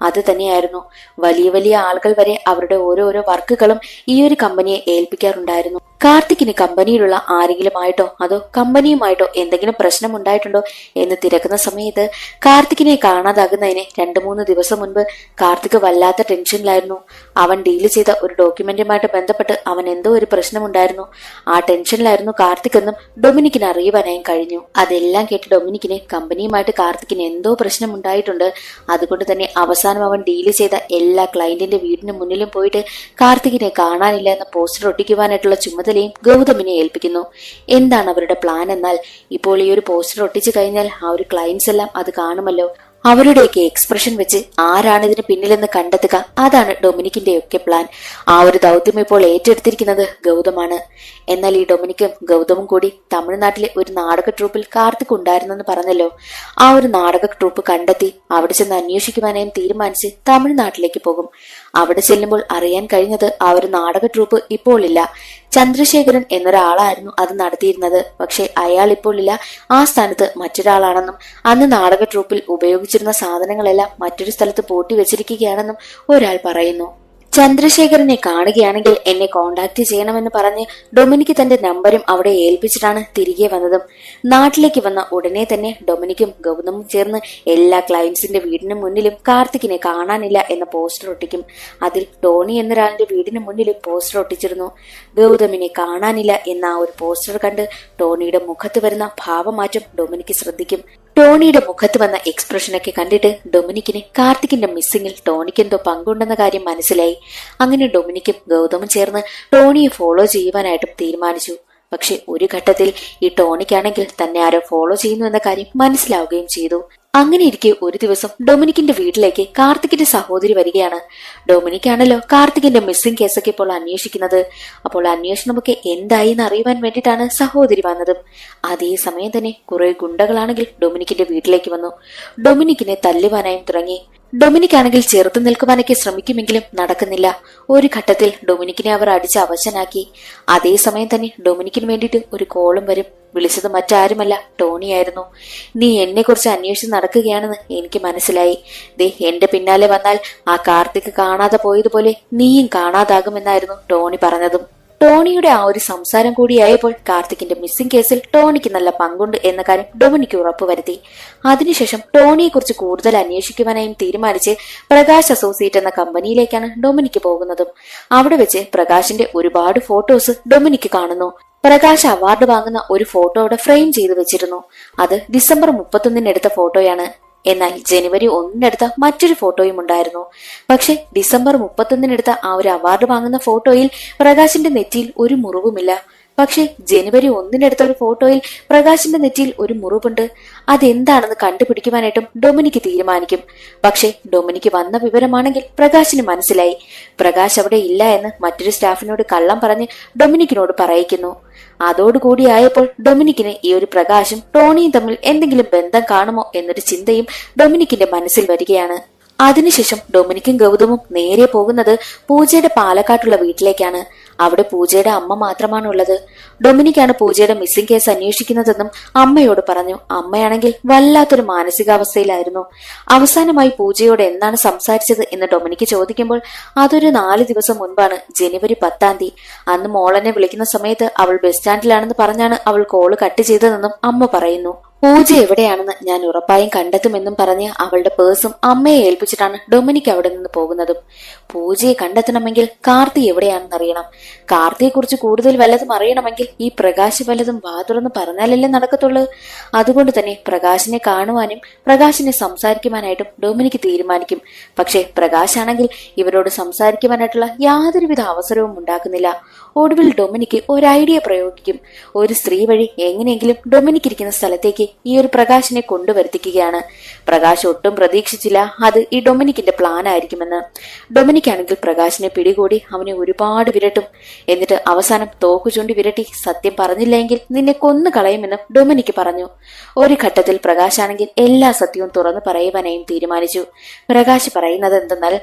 അത് തന്നെയായിരുന്നു. വലിയ വലിയ ആളുകൾ വരെ അവരുടെ ഓരോരോ വർക്കുകളും ഈ ഒരു കമ്പനിയെ ഏൽപ്പിക്കാറുണ്ടായിരുന്നു. കാർത്തിക്കിന് കമ്പനിയിലുള്ള ആരെങ്കിലുമായിട്ടോ അതോ കമ്പനിയുമായിട്ടോ എന്തെങ്കിലും പ്രശ്നം ഉണ്ടായിട്ടുണ്ടോ എന്ന് തിരക്കുന്ന സമയത്ത് കാർത്തിക്കിനെ കാണാതാകുന്നതിന് 2-3 ദിവസം മുൻപ് കാർത്തിക് വല്ലാത്ത ടെൻഷനിലായിരുന്നു. അവൻ ഡീൽ ചെയ്ത ഒരു ഡോക്യുമെന്റുമായിട്ട് ബന്ധപ്പെട്ട് അവൻ എന്തോ ഒരു പ്രശ്നമുണ്ടായിരുന്നു. ആ ടെൻഷനിലായിരുന്നു കാർത്തിക് എന്നും ഡൊമിനിക്കിന് അറിയുവാനായും കഴിഞ്ഞു. അതെല്ലാം കേട്ട് ഡൊമിനിക്കിന് കമ്പനിയുമായിട്ട് കാർത്തിക്കിന് എന്തോ പ്രശ്നം ഉണ്ടായിട്ടുണ്ട്. അതുകൊണ്ട് തന്നെ അവസാനം അവൻ ഡീൽ ചെയ്ത എല്ലാ ക്ലയന്റിന്റെ വീടിന് മുന്നിലും പോയിട്ട് കാർത്തികിനെ കാണാനില്ല എന്ന പോസ്റ്റർ ഒട്ടിക്കുവാനായിട്ടുള്ള ചുമതലയും ഗൗതമിനെ ഏൽപ്പിക്കുന്നു. എന്താണ് അവരുടെ പ്ലാൻ എന്നാൽ, ഇപ്പോൾ ഈ ഒരു പോസ്റ്റർ ഒട്ടിച്ചു കഴിഞ്ഞാൽ ആ ഒരു ക്ലയന്റ്സ് എല്ലാം അത് കാണുമല്ലോ. അവരുടെയൊക്കെ എക്സ്പ്രഷൻ വെച്ച് ആരാണ് ഇതിന് പിന്നിലെന്ന് കണ്ടെത്തുക, അതാണ് ഡൊമിനിക്കിന്റെയൊക്കെ പ്ലാൻ. ആ ഒരു ദൗത്യം ഇപ്പോൾ ഏറ്റെടുത്തിരിക്കുന്നത് ഗൗതമാണ്. എന്നാൽ ഈ ഡൊമിനിക്കും ഗൗതമും കൂടി തമിഴ്നാട്ടിലെ ഒരു നാടക ട്രൂപ്പിൽ കാർത്തിക് ഉണ്ടായിരുന്നെന്ന് പറഞ്ഞല്ലോ. ആ ഒരു നാടക ട്രൂപ്പ് കണ്ടെത്തി അവിടെ ചെന്ന് അന്വേഷിക്കുവാനായും തീരുമാനിച്ച് തമിഴ്നാട്ടിലേക്ക് പോകും. അവിടെ ചെല്ലുമ്പോൾ അറിയാൻ കഴിഞ്ഞത് ആ ഒരു നാടക ട്രൂപ്പ് ഇപ്പോൾ ഇല്ല. ചന്ദ്രശേഖരൻ എന്നൊരാളായിരുന്നു അത് നടത്തിയിരുന്നത്. പക്ഷെ അയാൾ ഇപ്പോൾ ഇല്ല. ആ സ്ഥാനത്ത് മറ്റൊരാളാണെന്നും അന്ന് നാടക ട്രൂപ്പിൽ ഉപയോഗിച്ചിരുന്ന സാധനങ്ങളെല്ലാം മറ്റൊരു സ്ഥലത്ത് പൂട്ടി വെച്ചിരിക്കുകയാണെന്നും ഒരാൾ പറയുന്നു. ചന്ദ്രശേഖരനെ കാണുകയാണെങ്കിൽ എന്നെ കോണ്ടാക്ട് ചെയ്യണമെന്ന് പറഞ്ഞ് ഡൊമിനിക്ക് തന്റെ നമ്പരും അവിടെ ഏൽപ്പിച്ചിട്ടാണ് തിരികെ വന്നതും. നാട്ടിലേക്ക് വന്ന ഉടനെ തന്നെ ഡൊമിനിക്കും ഗൗതമും ചേർന്ന് എല്ലാ ക്ലയന്റ്സിന്റെ വീടിന് മുന്നിലും കാർത്തികിനെ കാണാനില്ല എന്ന പോസ്റ്റർ ഒട്ടിക്കും. അതിൽ ടോണി എന്നൊരാളിന്റെ വീടിന് മുന്നിലും പോസ്റ്റർ ഒട്ടിച്ചിരുന്നു. ഗൗതമിനെ കാണാനില്ല എന്ന ആ ഒരു പോസ്റ്റർ കണ്ട് ടോണിയുടെ മുഖത്ത് വരുന്ന ഭാവമാറ്റം ഡൊമിനിക്ക് ശ്രദ്ധിക്കും. ടോണിയുടെ മുഖത്ത് വന്ന എക്സ്പ്രഷനൊക്കെ കണ്ടിട്ട് ഡൊമിനിക്കിന് കാർത്തികിന്റെ മിസ്സിംഗിൽ ടോണിക്ക് എന്തോ പങ്കുണ്ടെന്ന കാര്യം മനസ്സിലായി. അങ്ങനെ ഡൊമിനിക്കും ഗൗതമും ചേർന്ന് ടോണിയെ ഫോളോ ചെയ്യുവാനായിട്ടും തീരുമാനിച്ചു. പക്ഷെ ഒരു ഘട്ടത്തിൽ ഈ ടോണിക്കാണെങ്കിൽ തന്നെ ആരോ ഫോളോ ചെയ്യുന്നു എന്ന കാര്യം മനസ്സിലാവുകയും ചെയ്തു. അങ്ങനെ ഇരിക്കെ ഒരു ദിവസം ഡൊമിനിക്കിന്റെ വീട്ടിലേക്ക് കാർത്തികിന്റെ സഹോദരി വരികയാണ്. ഡൊമിനിക്കാണല്ലോ കാർത്തികിന്റെ മിസ്സിംഗ് കേസൊക്കെ ഇപ്പോൾ അന്വേഷിക്കുന്നത്. അപ്പോൾ അന്വേഷണമൊക്കെ എന്തായി എന്ന് അറിയുവാൻ വേണ്ടിയിട്ടാണ് സഹോദരി വന്നതും. അതേസമയം തന്നെ കുറെ ഗുണ്ടകളാണെങ്കിൽ ഡൊമിനിക്കിന്റെ വീട്ടിലേക്ക് വന്നു. ഡൊമിനിക്കിനെ തല്ലുവാനായും തുടങ്ങി. ഡൊമിനിക്കാണെങ്കിൽ ചെറുത്തു നിൽക്കുവാനൊക്കെ ശ്രമിക്കുമെങ്കിലും നടക്കുന്നില്ല. ഒരു ഘട്ടത്തിൽ ഡൊമിനിക്കിനെ അവർ അടിച്ച് അവശനാക്കി. അതേസമയം തന്നെ ഡൊമിനിക്കിന് വേണ്ടിയിട്ട് ഒരു കോളും വരും. വിളിച്ചത് മറ്റാരുമല്ല, ടോണിയായിരുന്നു. നീ എന്നെ കുറിച്ച് അന്വേഷിച്ച് നടക്കുകയാണെന്ന് എനിക്ക് മനസ്സിലായി. ദേ എന്റെ പിന്നാലെ വന്നാൽ ആ കാർത്തിക് കാണാതെ പോയതുപോലെ നീയും കാണാതാകുമെന്നായിരുന്നു ടോണി പറഞ്ഞതും. ടോണിയുടെ ആ ഒരു സംസാരം കൂടിയായപ്പോൾ കാർത്തികിന്റെ മിസ്സിംഗ് കേസിൽ ടോണിക്ക് നല്ല പങ്കുണ്ട് എന്ന കാര്യം ഡൊമിനിക്ക് ഉറപ്പുവരുത്തി. അതിനുശേഷം ടോണിയെ കുറിച്ച് കൂടുതൽ അന്വേഷിക്കുവാനായും തീരുമാനിച്ച് പ്രകാശ് അസോസിയേറ്റ് എന്ന കമ്പനിയിലേക്കാണ് ഡൊമിനിക്ക് പോകുന്നതും. അവിടെ വെച്ച് പ്രകാശിന്റെ ഒരുപാട് ഫോട്ടോസ് ഡൊമിനിക്ക് കാണുന്നു. പ്രകാശ് അവാർഡ് വാങ്ങുന്ന ഒരു ഫോട്ടോ അവിടെ ഫ്രെയിം ചെയ്തു വെച്ചിരുന്നു. അത് ഡിസംബർ 31 എടുത്ത ഫോട്ടോയാണ്. എന്നാൽ ജനുവരി 1 മറ്റൊരു ഫോട്ടോയും ഉണ്ടായിരുന്നു. പക്ഷെ ഡിസംബർ 31 ആ ഒരു അവാർഡ് വാങ്ങുന്ന ഫോട്ടോയിൽ പ്രകാശിന്റെ നെറ്റിയിൽ ഒരു മുറിവുമില്ല. പക്ഷെ ജനുവരി 1 ഒരു ഫോട്ടോയിൽ പ്രകാശിന്റെ നെറ്റിയിൽ ഒരു മുറിവുണ്ട്. അതെന്താണെന്ന് കണ്ടുപിടിക്കുവാനായിട്ടും ഡൊമിനിക്ക് തീരുമാനിക്കും. പക്ഷെ ഡൊമിനിക്ക് വന്ന വിവരമാണെങ്കിൽ പ്രകാശിന് മനസ്സിലായി. പ്രകാശ് അവിടെ ഇല്ല എന്ന് മറ്റൊരു സ്റ്റാഫിനോട് കള്ളം പറഞ്ഞ് ഡൊമിനിക്കിനോട് പറയിക്കുന്നു. അതോടുകൂടിയായപ്പോൾ ഡൊമിനിക്കിന് ഈ ഒരു പ്രകാശും ടോണിയും തമ്മിൽ എന്തെങ്കിലും ബന്ധം കാണുമോ എന്നൊരു ചിന്തയും ഡൊമിനിക്കിന്റെ മനസ്സിൽ വരികയാണ്. അതിനുശേഷം ഡൊമിനിക്കും ഗൗതമും നേരെ പോകുന്നത് പൂജയുടെ പാലക്കാട്ടുള്ള വീട്ടിലേക്കാണ്. അവിടെ പൂജയുടെ അമ്മ മാത്രമാണുള്ളത്. ഡൊമിനിക്കാണ് പൂജയുടെ മിസ്സിംഗ് കേസ് അന്വേഷിക്കുന്നതെന്നും അമ്മയോട് പറഞ്ഞു. അമ്മയാണെങ്കിൽ വല്ലാത്തൊരു മാനസികാവസ്ഥയിലായിരുന്നു. അവസാനമായി പൂജയോട് എന്നാണ് സംസാരിച്ചത് എന്ന് ഡൊമിനിക്ക് ചോദിക്കുമ്പോൾ അതൊരു 4 ദിവസം മുൻപാണ്, ജനുവരി 10. അന്ന് മോളെന്നെ വിളിക്കുന്ന സമയത്ത് അവൾ ബസ് സ്റ്റാൻഡിലാണെന്ന് പറഞ്ഞാണ് അവൾ കോള് കട്ട് ചെയ്തതെന്നും അമ്മ പറയുന്നു. പൂജ എവിടെയാണെന്ന് ഞാൻ ഉറപ്പായും കണ്ടെത്തുമെന്നും പറഞ്ഞ് അവളുടെ പേഴ്സും അമ്മയെ ഏൽപ്പിച്ചിട്ടാണ് ഡൊമിനിക് അവിടെ നിന്ന് പോകുന്നതും. പൂജയെ കണ്ടെത്തണമെങ്കിൽ കാർത്തി എവിടെയാണെന്ന് അറിയണം. കാർത്തിയെ കുറിച്ച് കൂടുതൽ വല്ലതും അറിയണമെങ്കിൽ ഈ പ്രകാശ് വല്ലതും വാതുറന്ന് പറഞ്ഞാലല്ലേ നടക്കത്തുള്ളൂ. അതുകൊണ്ട് തന്നെ പ്രകാശിനെ കാണുവാനും പ്രകാശിനെ സംസാരിക്കുവാനായിട്ടും ഡൊമിനിക്ക് തീരുമാനിക്കും. പക്ഷെ പ്രകാശാണെങ്കിൽ ഇവരോട് സംസാരിക്കുവാനായിട്ടുള്ള യാതൊരുവിധ അവസരവും ഉണ്ടാക്കുന്നില്ല. ഒടുവിൽ ഡൊമിനിക്ക് ഒരു ഐഡിയ പ്രയോഗിക്കും. ഒരു സ്ത്രീ വഴി എങ്ങനെയെങ്കിലും ഡൊമിനിക്ക് ഇരിക്കുന്ന സ്ഥലത്തേക്ക് ഈ ഒരു പ്രകാശിനെ കൊണ്ടുവരുത്തിക്കുകയാണ്. പ്രകാശ് ഒട്ടും പ്രതീക്ഷിച്ചില്ല അത് ഈ ഡൊമിനിക്കിന്റെ പ്ലാൻ ആയിരിക്കുമെന്ന്. ഡൊമിനിക്കാണെങ്കിൽ പ്രകാശിനെ പിടികൂടി അവനെ ഒരുപാട് വിരട്ടും. എന്നിട്ട് അവസാനം തോക്കു ചൂണ്ടി വിരട്ടി സത്യം പറഞ്ഞില്ലെങ്കിൽ നിന്നെ കൊന്നു കളയുമെന്നും ഡൊമിനിക്ക് പറഞ്ഞു. ഒരു ഘട്ടത്തിൽ പ്രകാശാണെങ്കിൽ എല്ലാ സത്യവും തുറന്നു പറയുവാനായും തീരുമാനിച്ചു. പ്രകാശ് പറയുന്നത് എന്തെന്നാൽ,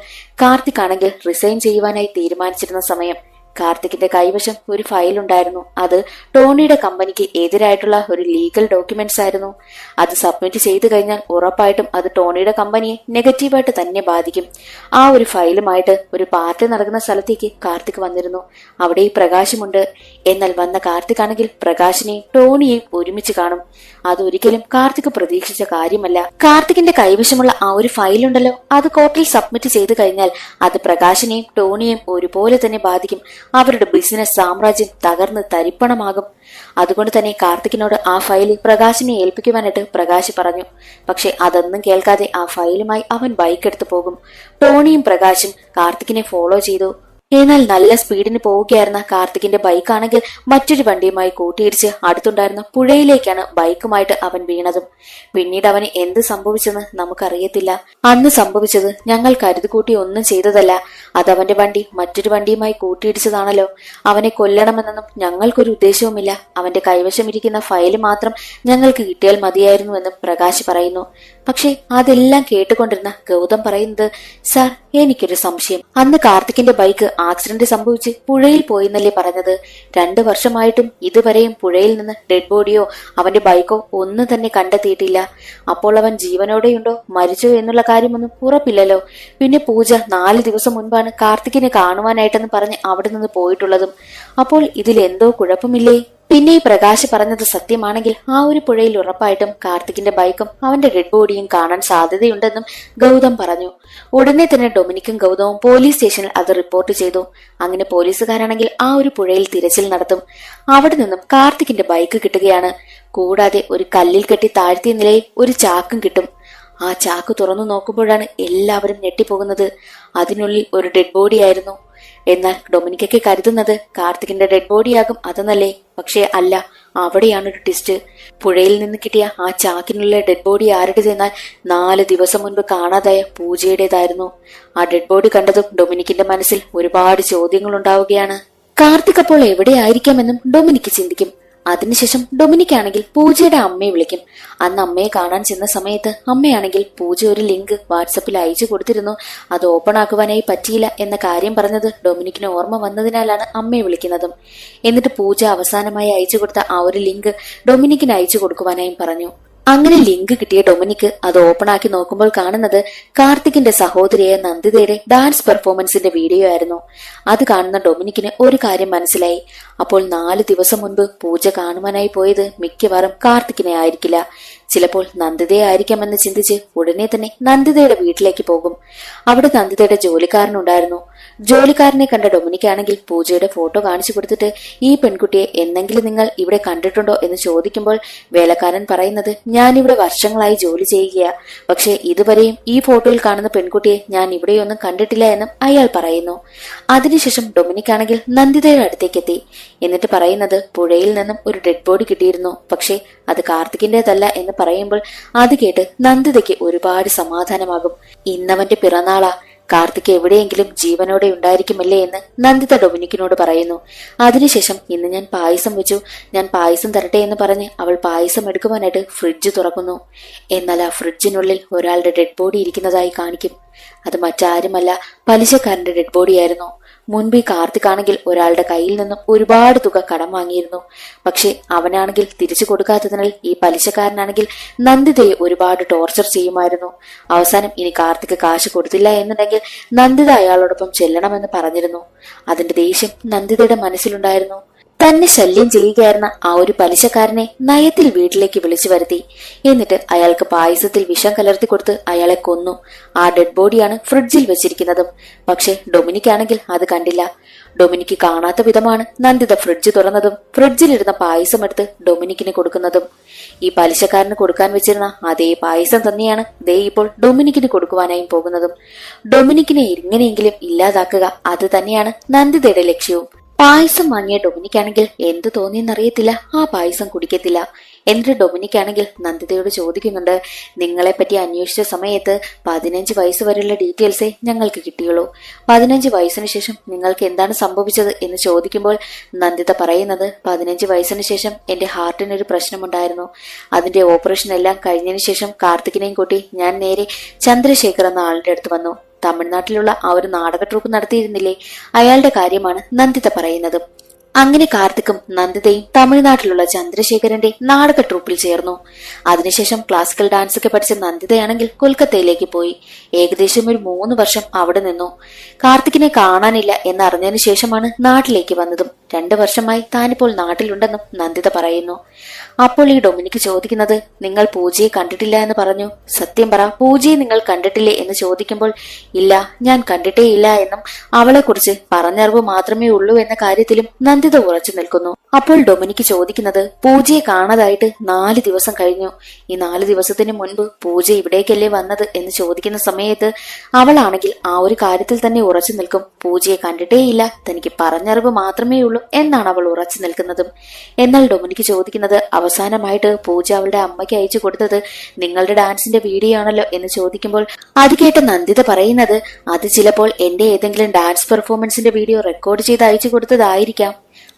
കാർത്തിക് ആണെങ്കിൽ റിസൈൻ ചെയ്യുവാനായി തീരുമാനിച്ചിരുന്ന സമയം കാർത്തിക്കിന്റെ കൈവശം ഒരു ഫയൽ ഉണ്ടായിരുന്നു. അത് ടോണിയുടെ കമ്പനിക്ക് എതിരായിട്ടുള്ള ഒരു ലീഗൽ ഡോക്യുമെന്റ്സ് ആയിരുന്നു. അത് സബ്മിറ്റ് ചെയ്തു കഴിഞ്ഞാൽ ഉറപ്പായിട്ടും അത് ടോണിയുടെ കമ്പനിയെ നെഗറ്റീവായിട്ട് തന്നെ ബാധിക്കും. ആ ഒരു ഫയലുമായിട്ട് ഒരു പാർട്ടി നടക്കുന്ന സ്ഥലത്തേക്ക് കാർത്തിക് വന്നിരുന്നു. അവിടെ ഈ പ്രകാശമുണ്ട്. എന്നാൽ വന്ന കാർത്തിക് ആണെങ്കിൽ പ്രകാശിനെയും ടോണിയെയും ഒരുമിച്ച് കാണും. അതൊരിക്കലും കാർത്തിക് പ്രതീക്ഷിച്ച കാര്യമല്ല. കാർത്തികിന്റെ കൈവശമുള്ള ആ ഒരു ഫയലുണ്ടല്ലോ, അത് കോർട്ടിൽ സബ്മിറ്റ് ചെയ്തു കഴിഞ്ഞാൽ അത് പ്രകാശിനെയും ടോണിയെയും ഒരുപോലെ തന്നെ ബാധിക്കും. അവരുടെ ബിസിനസ് സാമ്രാജ്യം തകർന്ന് തരിപ്പണമാകും. അതുകൊണ്ട് തന്നെ കാർത്തികിനോട് ആ ഫയൽ പ്രകാശിനെ ഏൽപ്പിക്കുവാനായിട്ട് പ്രകാശ് പറഞ്ഞു. പക്ഷെ അതൊന്നും കേൾക്കാതെ ആ ഫയലുമായി അവൻ ബൈക്ക് എടുത്തു പോകും. ടോണിയും പ്രകാശും കാർത്തികിനെ ഫോളോ ചെയ്തു. എന്നാൽ നല്ല സ്പീഡിന് പോവുകയായിരുന്ന കാർത്തികിന്റെ ബൈക്കാണെങ്കിൽ മറ്റൊരു വണ്ടിയുമായി കൂട്ടിയിടിച്ച് അടുത്തുണ്ടായിരുന്ന പുഴയിലേക്കാണ് ബൈക്കുമായിട്ട് അവൻ വീണതും. പിന്നീട് അവന് എന്ത് സംഭവിച്ചെന്ന് നമുക്കറിയത്തില്ല. അന്ന് സംഭവിച്ചത് ഞങ്ങൾ കരുതിക്കൂട്ടി ഒന്നും ചെയ്തതല്ല. അതവന്റെ വണ്ടി മറ്റൊരു വണ്ടിയുമായി കൂട്ടിയിടിച്ചതാണല്ലോ. അവനെ കൊല്ലണമെന്നൊന്നും ഞങ്ങൾക്കൊരു ഉദ്ദേശവുമില്ല. അവന്റെ കൈവശമിരിക്കുന്ന ഫയല് മാത്രം ഞങ്ങൾക്ക് കിട്ടിയാൽ മതിയായിരുന്നുവെന്നും പ്രകാശ് പറയുന്നു. പക്ഷെ അതെല്ലാം കേട്ടുകൊണ്ടിരുന്ന ഗൗതം പറയുന്നത്, സാർ എനിക്കൊരു സംശയം. അന്ന് കാർത്തികിന്റെ ബൈക്ക് ആക്സിഡന്റ് സംഭവിച്ച് പുഴയിൽ പോയെന്നല്ലേ പറഞ്ഞത്? 2 വർഷമായിട്ടും ഇതുവരെയും പുഴയിൽ നിന്ന് ഡെഡ് ബോഡിയോ അവന്റെ ബൈക്കോ ഒന്നും തന്നെ കണ്ടെത്തിയിട്ടില്ല. അപ്പോൾ അവൻ ജീവനോടെയുണ്ടോ മരിച്ചോ എന്നുള്ള കാര്യമൊന്നും ഉറപ്പില്ലല്ലോ. പിന്നെ പൂജ 4 ദിവസം മുൻപാണ് കാർത്തികിനെ കാണുവാനായിട്ടെന്ന് പറഞ്ഞ് അവിടെ നിന്ന് പോയിട്ടുള്ളതും. അപ്പോൾ ഇതിലെന്തോ കുഴപ്പമില്ലേ? പിന്നെ ഈ പ്രകാശ് പറഞ്ഞത് സത്യമാണെങ്കിൽ ആ ഒരു പുഴയിൽ ഉറപ്പായിട്ടും കാർത്തികിന്റെ ബൈക്കും അവന്റെ ഡെഡ് ബോഡിയും കാണാൻ സാധ്യതയുണ്ടെന്നും ഗൗതം പറഞ്ഞു. ഉടനെ തന്നെ ഡൊമിനിക്കും ഗൗതവും പോലീസ് സ്റ്റേഷനിൽ അത് റിപ്പോർട്ട് ചെയ്തു. അങ്ങനെ പോലീസുകാരാണെങ്കിൽ ആ ഒരു പുഴയിൽ തിരച്ചിൽ നടത്തും. അവിടെ നിന്നും കാർത്തികിന്റെ ബൈക്ക് കിട്ടുകയാണ്. കൂടാതെ ഒരു കല്ലിൽ കെട്ടി താഴ്ത്തിയ നിലയിൽ ഒരു ചാക്കും കിട്ടും. ആ ചാക്ക് തുറന്നു നോക്കുമ്പോഴാണ് എല്ലാവരും ഞെട്ടിപ്പോകുന്നത്. അതിനുള്ളിൽ ഒരു ഡെഡ് ബോഡിയായിരുന്നു. എന്നാൽ ഡൊമിനിക്കൊക്കെ കരുതുന്നത് കാർത്തികിന്റെ ഡെഡ് ബോഡിയാകും അതെന്നല്ലേ. പക്ഷേ അല്ല, അവിടെയാണ് ഒരു ട്വിസ്റ്റ്. പുഴയിൽ നിന്ന് കിട്ടിയ ആ ചാക്കിനുള്ള ഡെഡ് ബോഡി ആരുടേതെന്നാൽ 4 ദിവസം മുൻപ് കാണാതായ പൂജയുടേതായിരുന്നു. ആ ഡെഡ് ബോഡി കണ്ടതും ഡൊമിനിക്കിന്റെ മനസ്സിൽ ഒരുപാട് ചോദ്യങ്ങൾ ഉണ്ടാവുകയാണ്. കാർത്തിക് അപ്പോൾ എവിടെയായിരിക്കാമെന്നും ഡൊമിനിക്ക് ചിന്തിക്കും. അതിനുശേഷം ഡൊമിനിക് ആണെങ്കിൽ പൂജയുടെ അമ്മയെ വിളിക്കും. അന്ന് അമ്മയെ കാണാൻ ചെന്ന സമയത്ത് അമ്മയാണെങ്കിൽ പൂജ ഒരു ലിങ്ക് വാട്സപ്പിൽ അയച്ചു കൊടുത്തിരുന്നു. അത് ഓപ്പൺ ആക്കുവാനായി പറ്റിയില്ല എന്ന കാര്യം പറഞ്ഞത് ഡൊമിനിക്കിന് ഓർമ്മ വന്നതിനാലാണ് അമ്മയെ വിളിക്കുന്നതും. എന്നിട്ട് പൂജ അവസാനമായി അയച്ചു കൊടുത്ത ആ ഒരു ലിങ്ക് ഡൊമിനിക്കിന് അയച്ചു കൊടുക്കുവാനായും പറഞ്ഞു. അങ്ങനെ ലിങ്ക് കിട്ടിയ ഡൊമിനിക് അത് ഓപ്പൺ ആക്കി നോക്കുമ്പോൾ കാണുന്നത് കാർത്തികിന്റെ സഹോദരിയായ നന്ദിതയുടെ ഡാൻസ് പെർഫോമൻസിന്റെ വീഡിയോ ആയിരുന്നു. അത് കാണുന്ന ഡൊമിനിക്കിന് ഒരു കാര്യം മനസ്സിലായി. അപ്പോൾ 4 ദിവസം മുൻപ് പൂജ കാണുവാനായി പോയത് മിക്കവാറും കാർത്തികിനെ ആയിരിക്കില്ല. ചിലപ്പോൾ നന്ദിതയെ ആയിരിക്കാമെന്ന് ചിന്തിച്ച് ഉടനെ തന്നെ നന്ദിതയുടെ വീട്ടിലേക്ക് പോകും. അവിടെ നന്ദിതയുടെ ജോലിക്കാരനുണ്ടായിരുന്നു. ജോലിക്കാരനെ കണ്ട ഡൊമിനിക് ആണെങ്കിൽ പൂജയുടെ ഫോട്ടോ കാണിച്ചു കൊടുത്തിട്ട് ഈ പെൺകുട്ടിയെ എന്നെങ്കിലും നിങ്ങൾ ഇവിടെ കണ്ടിട്ടുണ്ടോ എന്ന് ചോദിക്കുമ്പോൾ വേലക്കാരൻ പറയുന്നത് ഞാനിവിടെ വർഷങ്ങളായി ജോലി ചെയ്യുകയാ, പക്ഷെ ഇതുവരെയും ഈ ഫോട്ടോയിൽ കാണുന്ന പെൺകുട്ടിയെ ഞാൻ ഇവിടെയൊന്നും കണ്ടിട്ടില്ല എന്നും അയാൾ പറയുന്നു. അതിനുശേഷം ഡൊമിനിക് ആണെങ്കിൽ നന്ദിതയുടെ അടുത്തേക്കെത്തി. എന്നിട്ട് പറയുന്നത് പുഴയിൽ നിന്നും ഒരു ഡെഡ് ബോഡി കിട്ടിയിരുന്നു, പക്ഷെ അത് കാർത്തികിന്റേതല്ല എന്ന് പറയുമ്പോൾ അത് കേട്ട് നന്ദിതയ്ക്ക് ഒരുപാട് സമാധാനമാകും. ഇന്നവന്റെ പിറന്നാളാ, കാർത്തിക് എവിടെയെങ്കിലും ജീവനോടെ ഉണ്ടായിരിക്കുമല്ലേ എന്ന് നന്ദിത ഡൊമിനിക്കിനോട് പറയുന്നു. അതിനുശേഷം ഇന്ന് ഞാൻ പായസം വെച്ചു, ഞാൻ പായസം തരട്ടെ എന്ന് പറഞ്ഞ് അവൾ പായസം എടുക്കുവാനായിട്ട് ഫ്രിഡ്ജ് തുറക്കുന്നു. എന്നാൽ ആ ഫ്രിഡ്ജിനുള്ളിൽ ഒരാളുടെ ഡെഡ് ബോഡി ഇരിക്കുന്നതായി കാണിക്കും. അത് മറ്റാരുമല്ല, പലിശക്കാരന്റെ ഡെഡ് ബോഡിയായിരുന്നു. മുൻപ് ഈ കാർത്തിക് ആണെങ്കിൽ ഒരാളുടെ കയ്യിൽ നിന്നും ഒരുപാട് തുക കടം വാങ്ങിയിരുന്നു. പക്ഷെ അവനാണെങ്കിൽ തിരിച്ചു കൊടുക്കാത്തതിനാൽ ഈ പലിശക്കാരനാണെങ്കിൽ നന്ദിതയെ ഒരുപാട് ടോർച്ചർ ചെയ്യുമായിരുന്നു. അവസാനം ഇനി കാർത്തിക് കാശ് കൊടുത്തില്ല എന്നുണ്ടെങ്കിൽ നന്ദിത അയാളോടൊപ്പം ചെല്ലണമെന്ന് പറഞ്ഞിരുന്നു. അതിന്റെ ദേഷ്യം നന്ദിതയുടെ മനസ്സിലുണ്ടായിരുന്നു. തന്നെ ശല്യം ചെയ്യുകയായിരുന്ന ആ ഒരു പലിശക്കാരനെ നയത്തിൽ വീട്ടിലേക്ക് വിളിച്ചു വരുത്തി. എന്നിട്ട് അയാൾക്ക് പായസത്തിൽ വിഷം കലർത്തി കൊടുത്ത് അയാളെ കൊന്നു. ആ ഡെഡ് ബോഡിയാണ് ഫ്രിഡ്ജിൽ വെച്ചിരിക്കുന്നതും. പക്ഷെ ഡൊമിനിക് ആണെങ്കിൽ അത് കണ്ടില്ല. ഡൊമിനിക്ക് കാണാത്ത വിധമാണ് നന്ദിത ഫ്രിഡ്ജ് തുറന്നതും ഫ്രിഡ്ജിലിരുന്ന പായസം എടുത്ത് ഡൊമിനിക്കിന് കൊടുക്കുന്നതും. ഈ പലിശക്കാരന് കൊടുക്കാൻ വെച്ചിരുന്ന അതേ പായസം തന്നെയാണ് ദേ ഇപ്പോൾ ഡൊമിനിക്കിന് കൊടുക്കുവാനായും പോകുന്നതും. ഡൊമിനിക്കിനെ എങ്ങനെയെങ്കിലും ഇല്ലാതാക്കുക, അത് തന്നെയാണ് നന്ദിതയുടെ ലക്ഷ്യവും. പായസം വാങ്ങിയ ഡൊമിനിക് ആണെങ്കിൽ എന്ത് തോന്നിയെന്നറിയത്തില്ല, ആ പായസം കുടിക്കത്തില്ല. എന്നിട്ട് ഡൊമിനിക് ആണെങ്കിൽ നന്ദിതയോട് ചോദിക്കുന്നുണ്ട്, നിങ്ങളെപ്പറ്റി അന്വേഷിച്ച സമയത്ത് 15 വയസ്സ് വരെയുള്ള ഡീറ്റെയിൽസേ ഞങ്ങൾക്ക് കിട്ടിയുള്ളൂ. 15 വയസ്സിന് ശേഷം നിങ്ങൾക്ക് എന്താണ് സംഭവിച്ചത് എന്ന് ചോദിക്കുമ്പോൾ നന്ദിത പറയുന്നത് 15 വയസ്സിന് ശേഷം എന്റെ ഹാർട്ടിനൊരു പ്രശ്നമുണ്ടായിരുന്നു. അതിന്റെ ഓപ്പറേഷൻ എല്ലാം കഴിഞ്ഞതിന് ശേഷം കാർത്തികിനെയും കൂട്ടി ഞാൻ നേരെ ചന്ദ്രശേഖർ എന്ന ആളുടെ അടുത്ത് വന്നു. തമിഴ്നാട്ടിലുള്ള ആ ഒരു നാടക ട്രൂപ്പ് നടത്തിയിരുന്നില്ലേ, അയാളുടെ കാര്യമാണ് നന്ദിത പറയുന്നത്. അങ്ങനെ കാർത്തിക്കും നന്ദിതയും തമിഴ്നാട്ടിലുള്ള ചന്ദ്രശേഖരന്റെ നാടക ട്രൂപ്പിൽ ചേർന്നു. അതിനുശേഷം ക്ലാസിക്കൽ ഡാൻസ് ഒക്കെ പഠിച്ച നന്ദിതയാണെങ്കിൽ കൊൽക്കത്തയിലേക്ക് പോയി. ഏകദേശം ഒരു 3 വർഷം അവിടെ നിന്നു. കാർത്തിക്കിനെ കാണാനില്ല എന്നറിഞ്ഞതിനു ശേഷമാണ് നാട്ടിലേക്ക് വന്നതും. 2 വർഷമായി താനിപ്പോൾ നാട്ടിലുണ്ടെന്നും നന്ദിത പറയുന്നു. അപ്പോൾ ഈ ഡൊമിനിക് ചോദിക്കുന്നത്, നിങ്ങൾ പൂജയെ കണ്ടിട്ടില്ല എന്ന് പറഞ്ഞു, സത്യം പറ, പൂജയെ നിങ്ങൾ കണ്ടിട്ടില്ലേ എന്ന് ചോദിക്കുമ്പോൾ ഇല്ല, ഞാൻ കണ്ടിട്ടേ ഇല്ല എന്നും അവളെ കുറിച്ച് പറഞ്ഞറിവ് മാത്രമേ ഉള്ളൂ എന്ന കാര്യത്തിലും നന്ദിത ഉറച്ചു നിൽക്കുന്നു. അപ്പോൾ ഡൊമിനിക് ചോദിക്കുന്നത്, പൂജയെ കാണാതായിട്ട് 4 ദിവസം കഴിഞ്ഞു. ഈ 4 ദിവസത്തിന് മുൻപ് പൂജ ഇവിടേക്കല്ലേ വന്നത് എന്ന് ചോദിക്കുന്ന സമയത്ത് അവളാണെങ്കിൽ ആ ഒരു കാര്യത്തിൽ തന്നെ ഉറച്ചു നിൽക്കും. പൂജയെ കണ്ടിട്ടേ ഇല്ല, തനിക്ക് പറഞ്ഞറിവ് മാത്രമേ ഉള്ളൂ എന്നാണ് അവൾ ഉറച്ചു നിൽക്കുന്നതും. എന്നാൽ ഡൊമിനിക് ചോദിക്കുന്നത്, അവസാനമായിട്ട് പൂജ അവളുടെ അമ്മയ്ക്ക് അയച്ചു കൊടുത്തത് നിങ്ങളുടെ ഡാൻസിന്റെ വീഡിയോ ആണല്ലോ എന്ന് ചോദിക്കുമ്പോൾ അത് കേട്ട നന്ദിത പറയുന്നത്, അത് ചിലപ്പോൾ എന്റെ ഏതെങ്കിലും ഡാൻസ് പെർഫോമൻസിന്റെ വീഡിയോ റെക്കോർഡ് ചെയ്ത് അയച്ചു കൊടുത്തതായിരിക്കാം.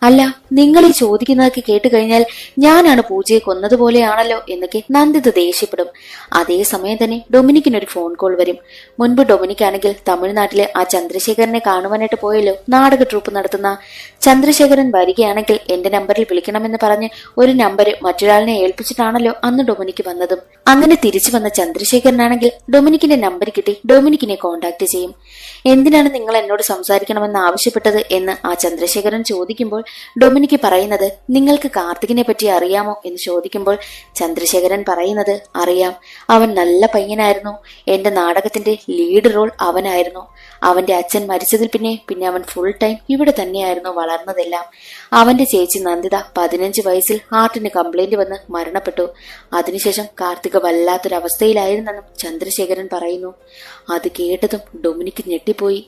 അല്ല, നിങ്ങൾ ഈ ചോദിക്കുന്നതൊക്കെ കേട്ട് കഴിഞ്ഞാൽ ഞാനാണ് പൂജയെ കൊന്നതുപോലെയാണല്ലോ എന്നൊക്കെ നന്ദിത ദേഷ്യപ്പെടും. അതേസമയം തന്നെ ഡൊമിനിക്കിനൊരു ഫോൺ കോൾ വരും. മുൻപ് ഡൊമിനിക് ആണെങ്കിൽ തമിഴ്നാട്ടിലെ ആ ചന്ദ്രശേഖരനെ കാണുവാനായിട്ട് പോയല്ലോ, നാടക ട്രൂപ്പ് നടത്തുന്ന. ചന്ദ്രശേഖരൻ വരികയാണെങ്കിൽ എന്റെ നമ്പറിൽ വിളിക്കണമെന്ന് പറഞ്ഞ് ഒരു നമ്പർ മറ്റൊരാളിനെ ഏൽപ്പിച്ചിട്ടാണല്ലോ അന്ന് ഡൊമിനിക് വന്നതും. അങ്ങനെ തിരിച്ചു വന്ന ചന്ദ്രശേഖരനാണെങ്കിൽ ഡൊമിനിക്കിന്റെ നമ്പർ കിട്ടി ഡൊമിനിക്കിനെ കോണ്ടാക്ട് ചെയ്യും. എന്തിനാണ് നിങ്ങൾ എന്നോട് സംസാരിക്കണമെന്ന് ആവശ്യപ്പെട്ടത് എന്ന് ആ ചന്ദ്രശേഖരൻ ചോദിക്കുമ്പോൾ ഡൊമിനിക് പറയുന്നത്, നിങ്ങൾക്ക് കാർത്തികിനെ പറ്റി അറിയാമോ എന്ന് ചോദിക്കുമ്പോൾ ചന്ദ്രശേഖരൻ പറയുന്നത്, അറിയാം, അവൻ നല്ല പയ്യനായിരുന്നു. എന്റെ നാടകത്തിന്റെ ലീഡ് റോൾ അവനായിരുന്നു. അവന്റെ അച്ഛൻ മരിച്ചതിൽ പിന്നെ അവൻ ഫുൾ ടൈം ഇവിടെ തന്നെയായിരുന്നു വളർന്നതെല്ലാം. അവന്റെ ചേച്ചി നന്ദിത 15 വയസ്സിൽ ഹാർട്ടിന് കംപ്ലൈന്റ് വന്ന് മരണപ്പെട്ടു. അതിനുശേഷം കാർത്തിക വല്ലാത്തൊരവസ്ഥയിലായിരുന്നെന്നും ചന്ദ്രശേഖരൻ പറയുന്നു. അത് കേട്ടതും ഡൊമിനിക് ഞെട്ടിപ്പോയി.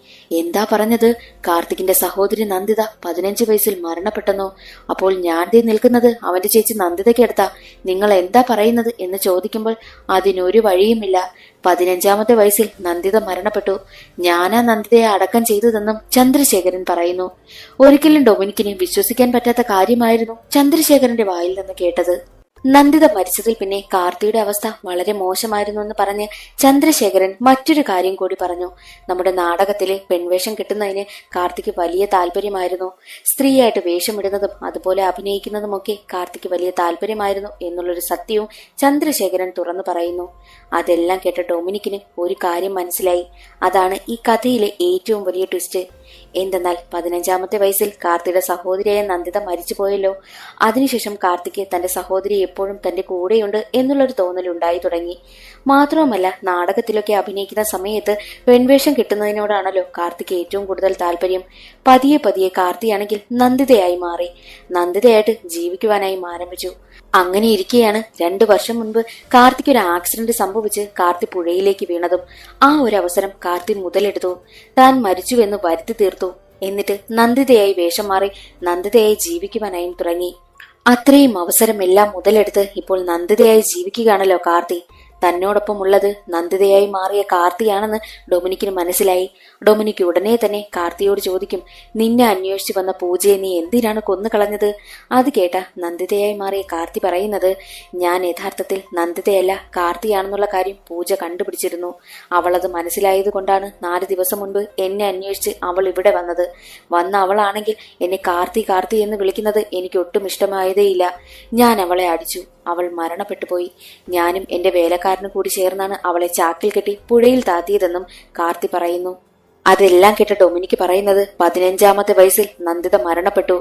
എന്താ പറഞ്ഞത്? കാർത്തികിന്റെ സഹോദരി നന്ദിത 15 വയസ്സിൽ മരണപ്പെട്ടെന്നോ? അപ്പോൾ ഞാൻ ദേ നിൽക്കുന്നത് അവന്റെ ചേച്ചി നന്ദിതയ്ക്കടുത്താ. നിങ്ങൾ എന്താ പറയുന്നത് എന്ന് ചോദിക്കുമ്പോൾ അതിനൊരു വഴിയുമില്ല. 15ാമത്തെ വയസ്സിൽ നന്ദിത മരണപ്പെട്ടു. ഞാനാ നന്ദിതയെ അടക്കം ചെയ്തതെന്നും ചന്ദ്രശേഖരൻ പറയുന്നു. ഒരിക്കലും ഡൊമിനിക്കിനെ വിശ്വസിക്കാൻ പറ്റാത്ത കാര്യമായിരുന്നു ചന്ദ്രശേഖരന്റെ വായിൽ നിന്ന് കേട്ടത്. നന്ദിത മരിച്ചതിൽ പിന്നെ കാർത്തിയുടെ അവസ്ഥ വളരെ മോശമായിരുന്നു എന്ന് പറഞ്ഞ് ചന്ദ്രശേഖരൻ മറ്റൊരു കാര്യം കൂടി പറഞ്ഞു. നമ്മുടെ നാടകത്തിലെ പെൺവേഷം കിട്ടുന്നതിന് കാർത്തിക്ക് വലിയ താല്പര്യമായിരുന്നു. സ്ത്രീയായിട്ട് വേഷമിടുന്നതും അതുപോലെ അഭിനയിക്കുന്നതുമൊക്കെ കാർത്തിക്ക് വലിയ താല്പര്യമായിരുന്നു എന്നുള്ളൊരു സത്യവും ചന്ദ്രശേഖരൻ തുറന്നു പറയുന്നു. അതെല്ലാം കേട്ട ഡൊമിനിക്കിന് ഒരു കാര്യം മനസ്സിലായി. അതാണ് ഈ കഥയിലെ ഏറ്റവും വലിയ ട്വിസ്റ്റ്. എന്തെന്നാൽ 15ാമത്തെ വയസ്സിൽ കാർത്തിയുടെ സഹോദരിയായ നന്ദിത മരിച്ചുപോയല്ലോ. അതിനുശേഷം കാർത്തിക്ക് തന്റെ സഹോദരി എപ്പോഴും തന്റെ കൂടെയുണ്ട് എന്നുള്ളൊരു തോന്നലുണ്ടായി തുടങ്ങി. മാത്രവുമല്ല, നാടകത്തിലൊക്കെ അഭിനയിക്കുന്ന സമയത്ത് പെൺവേഷം കിട്ടുന്നതിനോടാണല്ലോ കാർത്തിക്ക് ഏറ്റവും കൂടുതൽ താല്പര്യം. പതിയെ പതിയെ കാർത്തിയാണെങ്കിൽ നന്ദിതയായി മാറി. നന്ദിതയായിട്ട് ജീവിക്കുവാനായി ആരംഭിച്ചു. അങ്ങനെ ഇരിക്കെയാണ് 2 വർഷം മുൻപ് കാർത്തിക്ക് ഒരു ആക്സിഡന്റ് സംഭവിച്ച് കാർത്തി പുഴയിലേക്ക് വീണതും. ആ ഒരു അവസരം കാർത്തി മുതലെടുത്തു. താൻ മരിച്ചുവെന്ന് വരുത്തി തീർത്തു. എന്നിട്ട് നന്ദിതയായി വേഷം മാറി നന്ദിതയായി ജീവിക്കുവാനായും തുടങ്ങി. അത്രയും അവസരമെല്ലാം മുതലെടുത്ത് ഇപ്പോൾ നന്ദിതയായി ജീവിക്കുകയാണല്ലോ കാർത്തി. തന്നോടൊപ്പം ഉള്ളത് നന്ദിതയായി മാറിയ കാർത്തിയാണെന്ന് ഡൊമിനിക്കിന് മനസ്സിലായി. ഡൊമിനിക്ക് ഉടനെ തന്നെ കാർത്തിയോട് ചോദിക്കും, നിന്നെ അന്വേഷിച്ചു വന്ന പൂജയെ നീ എന്തിനാണ് കൊന്നുകളഞ്ഞത്? അത് കേട്ട നന്ദിതയായി മാറിയ കാർത്തി പറയുന്നത്, ഞാൻ യഥാർത്ഥത്തിൽ നന്ദിതയല്ല കാർത്തിയാണെന്നുള്ള കാര്യം പൂജ കണ്ടുപിടിച്ചിരുന്നു. അവളത് മനസ്സിലായത് കൊണ്ടാണ് 4 ദിവസം മുൻപ് എന്നെ അന്വേഷിച്ച് അവൾ ഇവിടെ വന്നത്. വന്ന അവളാണെങ്കിൽ എന്നെ കാർത്തി കാർത്തി എന്ന് വിളിക്കുന്നത് എനിക്ക് ഒട്ടും ഇഷ്ടമായതേയില്ല. ഞാൻ അവളെ അടിച്ചു. അവൾ മരണപ്പെട്ടു പോയി. ഞാനും എന്റെ വേലക്കാരനും കൂടി ചേർന്നാണ് അവളെ ചാക്കിൽ കെട്ടി പുഴയിൽ താത്തിയതെന്നും കാർത്തി പറയുന്നു. അതെല്ലാം കേട്ട ഡൊമിനിക്ക് പറയുന്നത്, 15ാമത്തെ വയസ്സിൽ നന്ദിത മരണപ്പെട്ടു.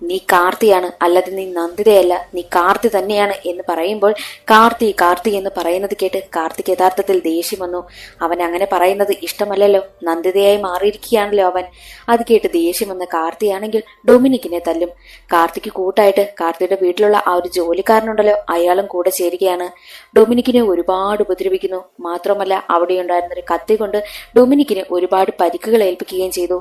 നീ കാർത്തിയാണ്, അല്ലാതെ നീ നന്ദിതയല്ല, നീ കാർത്തി തന്നെയാണ് എന്ന് പറയുമ്പോൾ കാർത്തി കാർത്തി എന്ന് പറയുന്നത് കേട്ട് കാർത്തിക്ക് യഥാർത്ഥത്തിൽ ദേഷ്യം വന്നു. അവൻ അങ്ങനെ പറയുന്നത് ഇഷ്ടമല്ലല്ലോ. നന്ദിതയായി മാറിയിരിക്കുകയാണല്ലോ അവൻ. അത് കേട്ട് ദേഷ്യം വന്ന കാർത്തിയാണെങ്കിൽ ഡൊമിനിക്കിനെ തല്ലും. കാർത്തിക്ക് കൂട്ടായിട്ട് കാർത്തിയുടെ വീട്ടിലുള്ള ആ ഒരു ജോലിക്കാരനുണ്ടല്ലോ, അയാളും കൂടെ ചേരുകയാണ്. ഡൊമിനിക്കിനെ ഒരുപാട് ഉപദ്രവിക്കുന്നു. മാത്രമല്ല, അവിടെയുണ്ടായിരുന്നൊരു കത്തി കൊണ്ട് ഡൊമിനിക്കിന് ഒരുപാട് പരിക്കുകൾ ഏൽപ്പിക്കുകയും ചെയ്തു.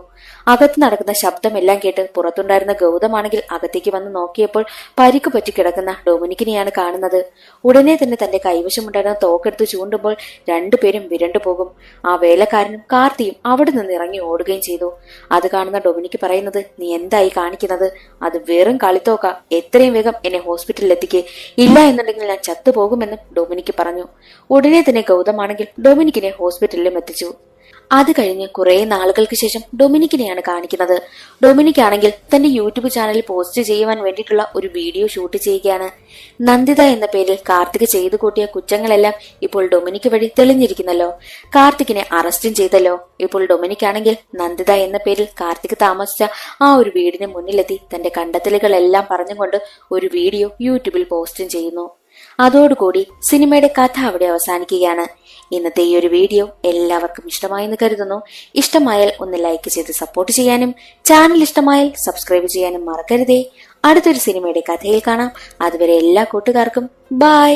അകത്ത് നടക്കുന്ന ശബ്ദമെല്ലാം കേട്ട് പുറത്തുണ്ടായിരുന്ന ഗൗതമാണെങ്കിൽ അകത്തേക്ക് വന്ന് നോക്കിയപ്പോൾ പരിക്ക് പറ്റി കിടക്കുന്ന ഡൊമിനിക്കിനെയാണ് കാണുന്നത്. ഉടനെ തന്നെ തന്റെ കൈവശമുണ്ടായിരുന്ന തോക്കെടുത്ത് ചൂണ്ടുമ്പോൾ 2 പേരും വിരണ്ടു പോകും. ആ വേലക്കാരനും കാർത്തിയും അവിടെ നിന്ന് ഇറങ്ങി ഓടുകയും ചെയ്തു. അത് കാണുന്ന ഡൊമിനിക്ക് പറയുന്നത്, നീ എന്തായി കാണിക്കുന്നത്? അത് വെറും കളിത്തോക്ക. എത്രയും വേഗം എന്നെ ഹോസ്പിറ്റലിൽ എത്തിക്കേ, ഇല്ല എന്നുണ്ടെങ്കിൽ ഞാൻ ചത്തുപോകുമെന്നും ഡൊമിനിക്ക് പറഞ്ഞു. ഉടനെ തന്നെ ഗൗതമാണെങ്കിൽ ഡൊമിനിക്കിനെ ഹോസ്പിറ്റലിലും എത്തിച്ചു. അത് കഴിഞ്ഞ് കുറെ നാളുകൾക്ക് ശേഷം ഡൊമിനിക്കിനെയാണ് കാണിക്കുന്നത്. ഡൊമിനിക് ആണെങ്കിൽ തന്റെ യൂട്യൂബ് ചാനലിൽ പോസ്റ്റ് ചെയ്യുവാൻ വേണ്ടിയിട്ടുള്ള ഒരു വീഡിയോ ഷൂട്ട് ചെയ്യുകയാണ്. നന്ദിത എന്ന പേരിൽ കാർത്തിക് ചെയ്തു കൂട്ടിയ കുറ്റങ്ങളെല്ലാം ഇപ്പോൾ ഡൊമിനിക് വഴി തെളിഞ്ഞിരിക്കുന്നല്ലോ. കാർത്തികിനെ അറസ്റ്റും ചെയ്തല്ലോ. ഇപ്പോൾ ഡൊമിനിക് ആണെങ്കിൽ നന്ദിത എന്ന പേരിൽ കാർത്തിക് താമസിച്ച ആ ഒരു വീടിന് മുന്നിലെത്തി തന്റെ കണ്ടെത്തലുകളെല്ലാം പറഞ്ഞുകൊണ്ട് ഒരു വീഡിയോ യൂട്യൂബിൽ പോസ്റ്റും ചെയ്യുന്നു. അതോടുകൂടി സിനിമയുടെ കഥ അവിടെ അവസാനിക്കുകയാണ്. ഇന്നത്തെ ഈ ഒരു വീഡിയോ എല്ലാവർക്കും ഇഷ്ടമായെന്ന് കരുതുന്നു. ഇഷ്ടമായാൽ ഒന്ന് ലൈക്ക് ചെയ്ത് സപ്പോർട്ട് ചെയ്യാനും ചാനൽ ഇഷ്ടമായാൽ സബ്സ്ക്രൈബ് ചെയ്യാനും മറക്കരുതേ. അടുത്തൊരു സിനിമയുടെ കഥയിൽ കാണാം. അതുവരെ എല്ലാ കൂട്ടുകാർക്കും ബൈ.